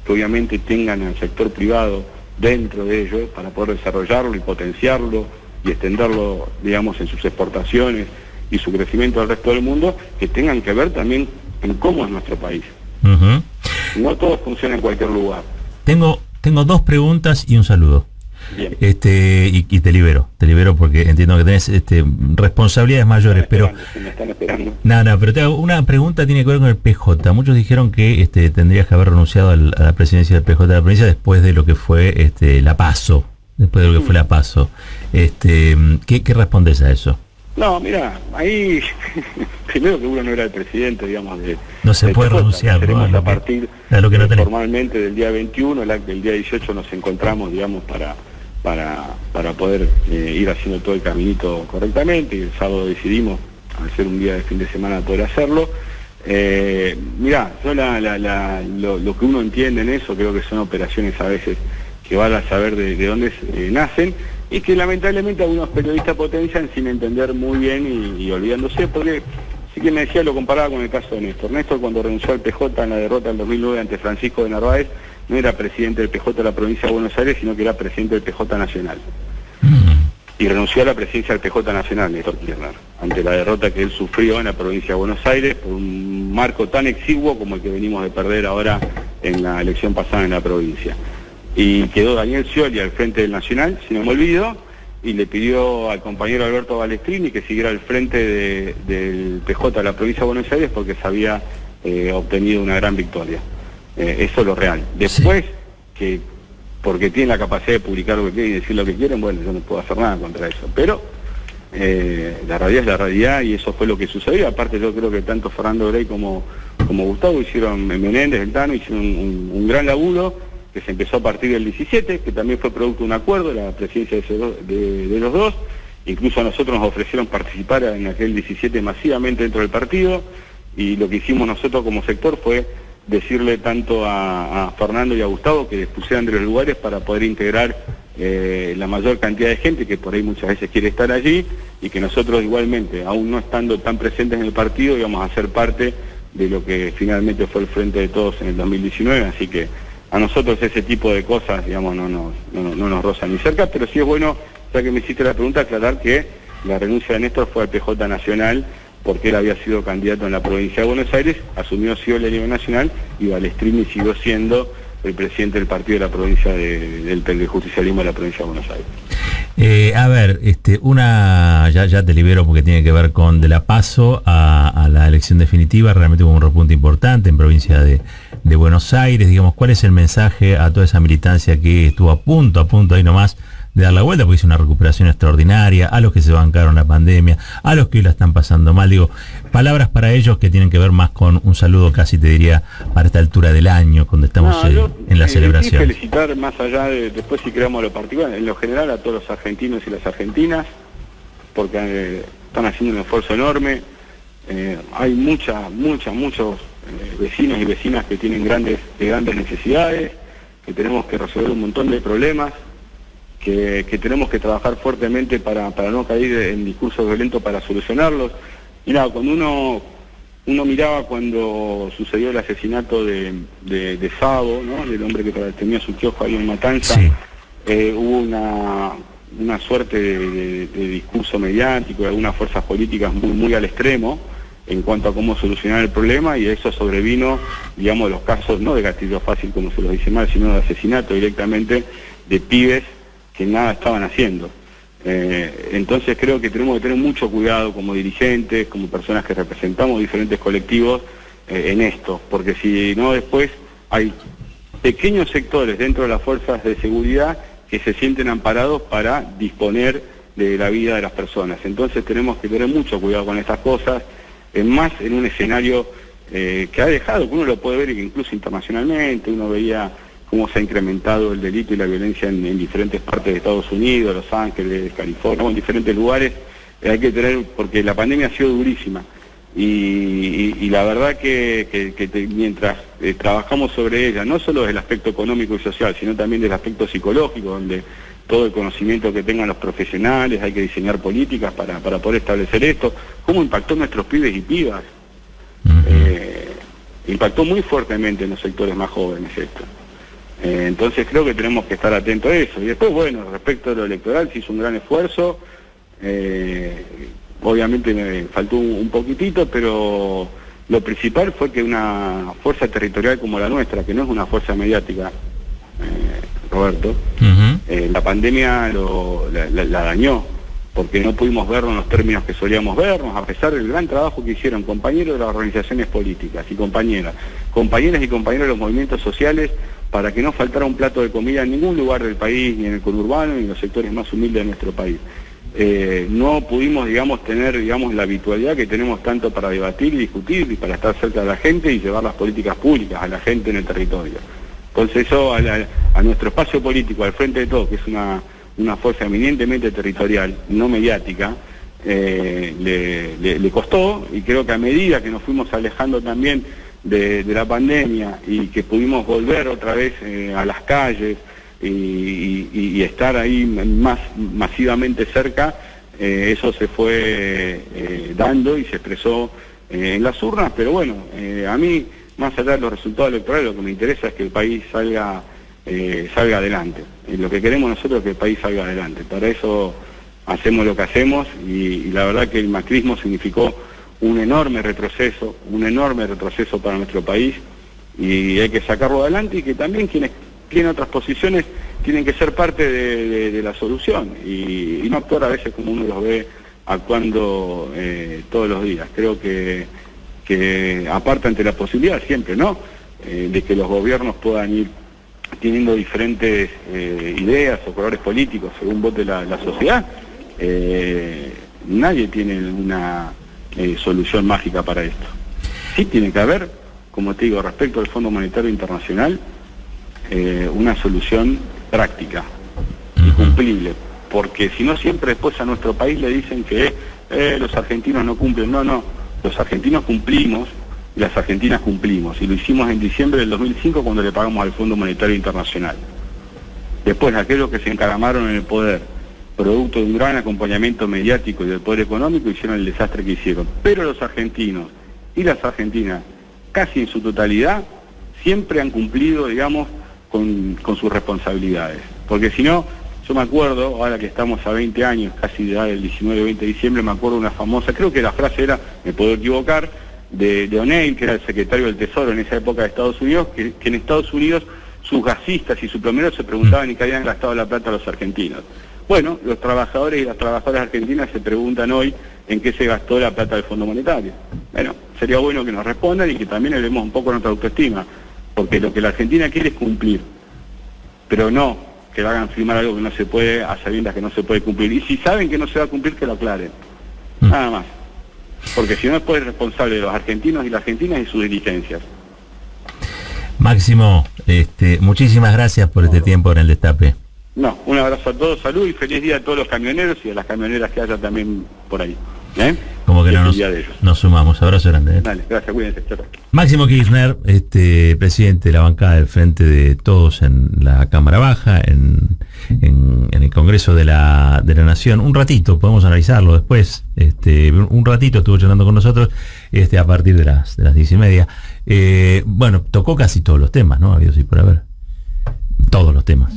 que obviamente tengan al sector privado dentro de ellos para poder desarrollarlo y potenciarlo y extenderlo, digamos, en sus exportaciones y su crecimiento al resto del mundo, que tengan que ver también en cómo es nuestro país. No todo funciona en cualquier lugar. Tengo dos preguntas y un saludo. Y te libero porque entiendo que tenés responsabilidades mayores, pero me están esperando. No, pero te hago una pregunta, tiene que ver con el PJ. Muchos dijeron que tendrías que haber renunciado a la presidencia del PJ de la provincia después de lo que fue la PASO, ¿Qué respondes a eso? No, mira, ahí primero que uno no era el presidente, digamos, no se puede renunciar, seremos a partir lo que no formalmente del día 21, el día 18 nos encontramos, digamos, para poder ir haciendo todo el caminito correctamente, y el sábado decidimos, al ser un día de fin de semana, poder hacerlo. Mirá, yo lo que uno entiende en eso, creo que son operaciones a veces que van a saber de dónde nacen, y que lamentablemente algunos periodistas potencian sin entender muy bien y olvidándose, porque sí que me decía, lo comparaba con el caso de Néstor. Néstor, cuando renunció al PJ en la derrota del 2009 ante Francisco de Narváez, no era presidente del PJ de la provincia de Buenos Aires, sino que era presidente del PJ Nacional. Y renunció a la presidencia del PJ Nacional, Néstor Kirchner, ante la derrota que él sufrió en la provincia de Buenos Aires por un marco tan exiguo como el que venimos de perder ahora en la elección pasada en la provincia. Y quedó Daniel Scioli al frente del Nacional, si no me olvido, y le pidió al compañero Alberto Balestrini que siguiera al frente del PJ de la provincia de Buenos Aires porque se había obtenido una gran victoria. Eso es lo real. Después, que porque tienen la capacidad de publicar lo que quieren y decir lo que quieren, bueno, yo no puedo hacer nada contra eso. Pero la realidad es la realidad y eso fue lo que sucedió. Aparte yo creo que tanto Fernando Grey como Gustavo hicieron, Menéndez, el Tano, hicieron un gran laburo que se empezó a partir del 17, que también fue producto de un acuerdo, la presidencia de los dos. Incluso a nosotros nos ofrecieron participar en aquel 17 masivamente dentro del partido, y lo que hicimos nosotros como sector fue decirle tanto a Fernando y a Gustavo que les pusieran de los lugares para poder integrar la mayor cantidad de gente que por ahí muchas veces quiere estar allí, y que nosotros igualmente, aún no estando tan presentes en el partido, íbamos a ser parte de lo que finalmente fue el Frente de Todos en el 2019, así que a nosotros ese tipo de cosas, digamos, no nos rozan ni cerca, pero sí es bueno, ya que me hiciste la pregunta, aclarar que la renuncia de Néstor fue al PJ Nacional, porque él había sido candidato en la provincia de Buenos Aires, asumió Scioli a nivel nacional, y Balestrini siguió siendo el presidente del partido de la provincia del justicialismo de la provincia de Buenos Aires. A ver, ya te libero porque tiene que ver con de la PASO a la elección definitiva. Realmente hubo un repunte importante en provincia de Buenos Aires. Digamos, ¿cuál es el mensaje a toda esa militancia que estuvo a punto ahí nomás de dar la vuelta, porque hizo una recuperación extraordinaria, a los que se bancaron la pandemia, a los que hoy la están pasando mal? Digo, palabras para ellos que tienen que ver más con un saludo, casi te diría, para esta altura del año, cuando estamos en la celebración. Felicitar, más allá de, después si creamos lo particular, en lo general a todos los argentinos y las argentinas, porque están haciendo un esfuerzo enorme. Hay muchos vecinos y vecinas que tienen grandes necesidades, que tenemos que resolver un montón de problemas, que tenemos que trabajar fuertemente para no caer en discursos violentos para solucionarlos. Mira, cuando uno miraba cuando sucedió el asesinato de Sabo, ¿no?, del hombre que tenía su kiosco ahí en Matanza, sí. Hubo una suerte de discurso mediático de algunas fuerzas políticas muy al extremo en cuanto a cómo solucionar el problema, y eso sobrevino, digamos, los casos no de gatillo fácil como se los dice mal, sino de asesinato directamente de pibes que nada estaban haciendo. Entonces creo que tenemos que tener mucho cuidado como dirigentes, como personas que representamos diferentes colectivos en esto, porque si no después hay pequeños sectores dentro de las fuerzas de seguridad que se sienten amparados para disponer de la vida de las personas. Entonces tenemos que tener mucho cuidado con estas cosas, más en un escenario que ha dejado, que uno lo puede ver incluso internacionalmente. Uno veía cómo se ha incrementado el delito y la violencia en diferentes partes de Estados Unidos, Los Ángeles, California, en diferentes lugares. Hay que tener, porque la pandemia ha sido durísima, y la verdad que mientras trabajamos sobre ella, no solo desde el aspecto económico y social, sino también desde el aspecto psicológico, donde todo el conocimiento que tengan los profesionales, hay que diseñar políticas para poder establecer esto. ¿Cómo impactó en nuestros pibes y pibas? Impactó muy fuertemente en los sectores más jóvenes esto. Entonces creo que tenemos que estar atentos a eso. Y después, bueno, respecto a lo electoral, se hizo un gran esfuerzo. Obviamente me faltó un poquitito, pero lo principal fue que una fuerza territorial como la nuestra, que no es una fuerza mediática, Roberto, La pandemia la dañó, porque no pudimos vernos en los términos que solíamos vernos, a pesar del gran trabajo que hicieron compañeros de las organizaciones políticas y compañeras y compañeros de los movimientos sociales, para que no faltara un plato de comida en ningún lugar del país, ni en el conurbano, ni en los sectores más humildes de nuestro país. No pudimos, tener, la habitualidad que tenemos tanto para debatir y discutir, y para estar cerca de la gente y llevar las políticas públicas a la gente en el territorio. Entonces eso a nuestro espacio político, al Frente de Todos, que es una fuerza eminentemente territorial, no mediática, le costó, y creo que a medida que nos fuimos alejando también de la pandemia y que pudimos volver otra vez a las calles y estar ahí más masivamente cerca, eso se fue dando y se expresó en las urnas. Pero bueno, a mí, más allá de los resultados electorales, lo que me interesa es que el país salga adelante. Y lo que queremos nosotros es que el país salga adelante. Para eso hacemos lo que hacemos, y la verdad que el macrismo significó un enorme retroceso para nuestro país, y hay que sacarlo adelante, y que también quienes tienen otras posiciones tienen que ser parte de la solución, y no actuar a veces como uno los ve actuando todos los días. Creo que aparte, ante la posibilidad siempre, ¿no?, de que los gobiernos puedan ir teniendo diferentes ideas o colores políticos según vote la sociedad, nadie tiene una solución mágica para esto. Sí tiene que haber, como te digo, respecto al Fondo Monetario Internacional, una solución práctica y cumplible, porque si no, siempre después a nuestro país le dicen que los argentinos no cumplen. No, los argentinos cumplimos, y las argentinas cumplimos, y lo hicimos en diciembre del 2005 cuando le pagamos al Fondo Monetario Internacional. Después, aquellos que se encaramaron en el poder, producto de un gran acompañamiento mediático y del poder económico, hicieron el desastre que hicieron. Pero los argentinos y las argentinas, casi en su totalidad, siempre han cumplido, con sus responsabilidades. Porque si no, yo me acuerdo, ahora que estamos a 20 años, casi del 19-20 de diciembre, me acuerdo una famosa, creo que la frase era, me puedo equivocar, de O'Neill, que era el secretario del Tesoro en esa época de Estados Unidos, que en Estados Unidos sus gasistas y sus plomeros se preguntaban en qué habían gastado la plata los argentinos. Bueno, los trabajadores y las trabajadoras argentinas se preguntan hoy en qué se gastó la plata del Fondo Monetario. Bueno, sería bueno que nos respondan y que también elevemos un poco nuestra autoestima, porque lo que la Argentina quiere es cumplir, pero no que le hagan firmar algo que no se puede, a sabiendas que no se puede cumplir. Y si saben que no se va a cumplir, que lo aclaren. Nada más. Porque si no, es pues responsable de los argentinos y las argentinas y sus diligencias. Máximo, muchísimas gracias por este tiempo en el Destape. No, un abrazo a todos, salud y feliz día a todos los camioneros y a las camioneras que haya también por ahí. Como que no nos sumamos. Abrazo grande. Dale, gracias, cuídense. Chao. Máximo Kirchner, presidente de la bancada del Frente de Todos en la Cámara Baja, en el Congreso de la Nación. Un ratito, podemos analizarlo después. Un ratito estuvo charlando con nosotros a partir de las 10:30. Bueno, tocó casi todos los temas, ¿no? Habido sí por haber. Todos los temas.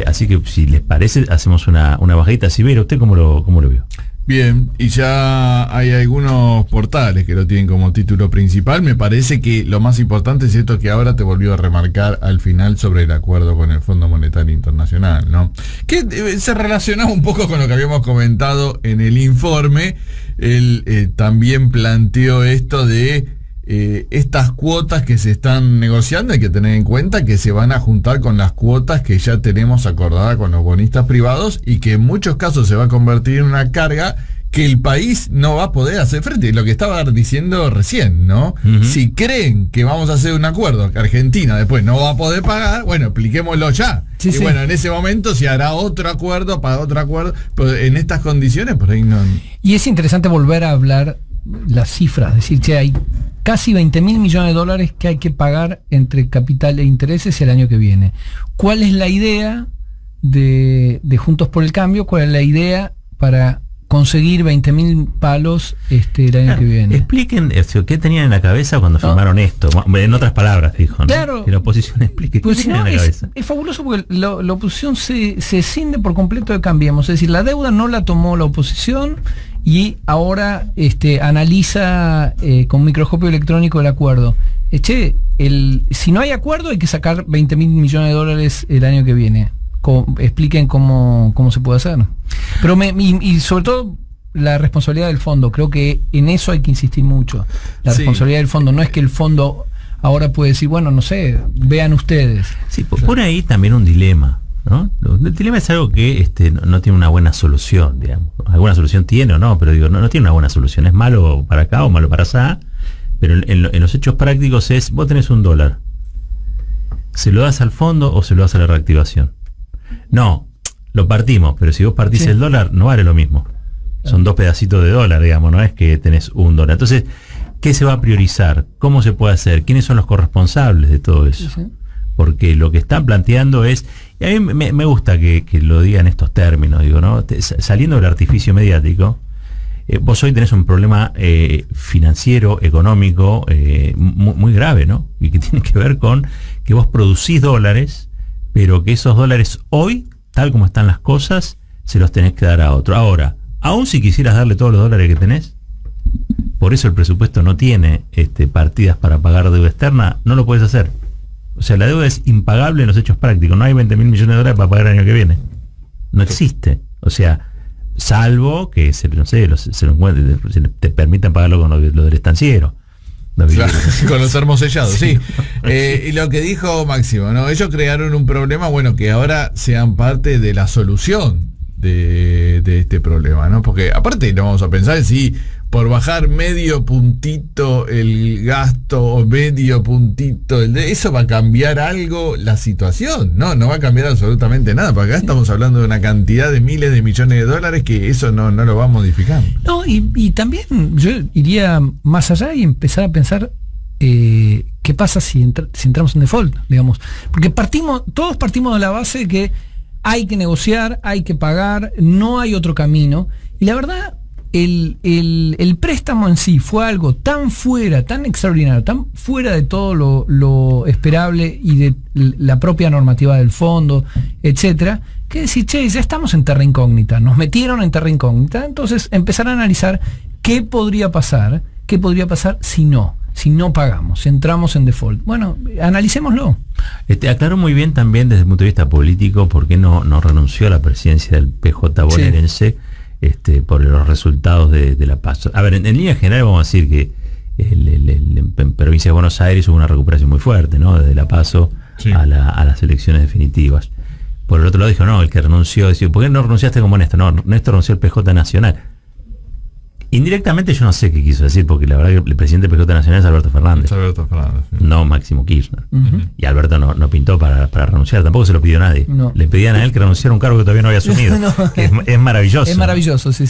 Así que si les parece, hacemos una bajadita. Sibero, ¿usted cómo lo vio? Bien, y ya hay algunos portales que lo tienen como título principal. Me parece que lo más importante es esto que ahora te volvió a remarcar al final sobre el acuerdo con el Fondo Monetario Internacional, ¿no? Que se relacionaba un poco con lo que habíamos comentado en el informe. Él también planteó esto de estas cuotas que se están negociando. Hay que tener en cuenta que se van a juntar con las cuotas que ya tenemos acordadas con los bonistas privados, y que en muchos casos se va a convertir en una carga que el país no va a poder hacer frente. Lo que estaba diciendo recién, ¿no? Si creen que vamos a hacer un acuerdo que Argentina después no va a poder pagar, bueno, apliquémoslo ya. Sí, y bueno, en ese momento se hará otro acuerdo para otro acuerdo, pero en estas condiciones por ahí no. Y es interesante volver a hablar las cifras, decir, che, hay casi 20.000 millones de dólares que hay que pagar entre capital e intereses el año que viene. ¿Cuál es la idea de Juntos por el Cambio? ¿Cuál es la idea para conseguir 20.000 palos el año que viene? Expliquen qué tenían en la cabeza cuando firmaron esto. En otras palabras, dijo, ¿no? Claro. Que la oposición explique pues qué tenían en la cabeza. Es fabuloso porque la oposición se escinde por completo de Cambiemos. Es decir, la deuda no la tomó la oposición, y ahora analiza con microscopio electrónico el acuerdo. Si no hay acuerdo, hay que sacar 20.000 millones de dólares el año que viene. expliquen cómo se puede hacer. Pero y sobre todo la responsabilidad del fondo, creo que en eso hay que insistir mucho. La responsabilidad del fondo, no es que el fondo ahora puede decir, bueno, no sé, vean ustedes. Sí, por ahí también un dilema, ¿no? El dilema es algo que no tiene una buena solución, digamos. Alguna solución tiene o no, pero digo, no tiene una buena solución. Es malo para acá o malo para allá, pero en los hechos prácticos es, vos tenés $1. ¿Se lo das al fondo o se lo das a la reactivación? No, lo partimos, pero si vos partís el dólar, no vale lo mismo. Son 2 pedacitos de dólar, digamos, no es que tenés $1. Entonces, ¿qué se va a priorizar? ¿Cómo se puede hacer? ¿Quiénes son los corresponsables de todo eso? Sí. Porque lo que están planteando es, y a mí me gusta que lo digan estos términos, digo, ¿no? Saliendo del artificio mediático, vos hoy tenés un problema financiero, económico, muy grave, ¿no? Y que tiene que ver con que vos producís dólares, pero que esos dólares hoy, tal como están las cosas, se los tenés que dar a otro. Ahora, aún si quisieras darle todos los dólares que tenés, por eso el presupuesto no tiene partidas para pagar deuda externa, no lo puedes hacer. O sea, la deuda es impagable en los hechos prácticos. No hay 20.000 millones de dólares para pagar el año que viene. No existe. O sea, salvo que se te permitan pagarlo con lo del estanciero. Claro, con los termos sellados, sí. Y lo que dijo Máximo, ¿no? Ellos crearon un problema, bueno, que ahora sean parte de la solución de este problema, ¿no? Porque aparte no vamos a pensar si por bajar medio puntito el gasto o medio puntito eso va a cambiar algo la situación. No va a cambiar absolutamente nada, porque acá estamos hablando de una cantidad de miles de millones de dólares que eso no lo va a modificar. No, y también yo iría más allá y empezar a pensar qué pasa si entramos en default, digamos, porque todos partimos de la base de que hay que negociar, hay que pagar, no hay otro camino, y la verdad el préstamo en sí fue algo tan fuera, tan extraordinario, tan fuera de todo lo esperable y de la propia normativa del fondo, etcétera, que decir, che, ya estamos en terra incógnita, nos metieron en terra incógnita, entonces empezar a analizar qué podría pasar si no pagamos, si entramos en default. Bueno, analicémoslo. Aclaró muy bien también desde el punto de vista político por qué no renunció a la presidencia del PJ bonaerense. Por los resultados de la PASO. A ver, en línea general vamos a decir que en provincia de Buenos Aires hubo una recuperación muy fuerte, ¿no? Desde la PASO a las elecciones definitivas. Por el otro lado dijo, no, el que renunció, decía, ¿por qué no renunciaste como Néstor? No, Néstor renunció al PJ Nacional. Indirectamente yo no sé qué quiso decir, porque la verdad que el presidente del PJ Nacional es Alberto Fernández. Sí. No Máximo Kirchner. Y Alberto no pintó para renunciar, tampoco se lo pidió nadie. No. Le pedían a él que renunciara a un cargo que todavía no había asumido. Que es maravilloso. Es maravilloso, sí.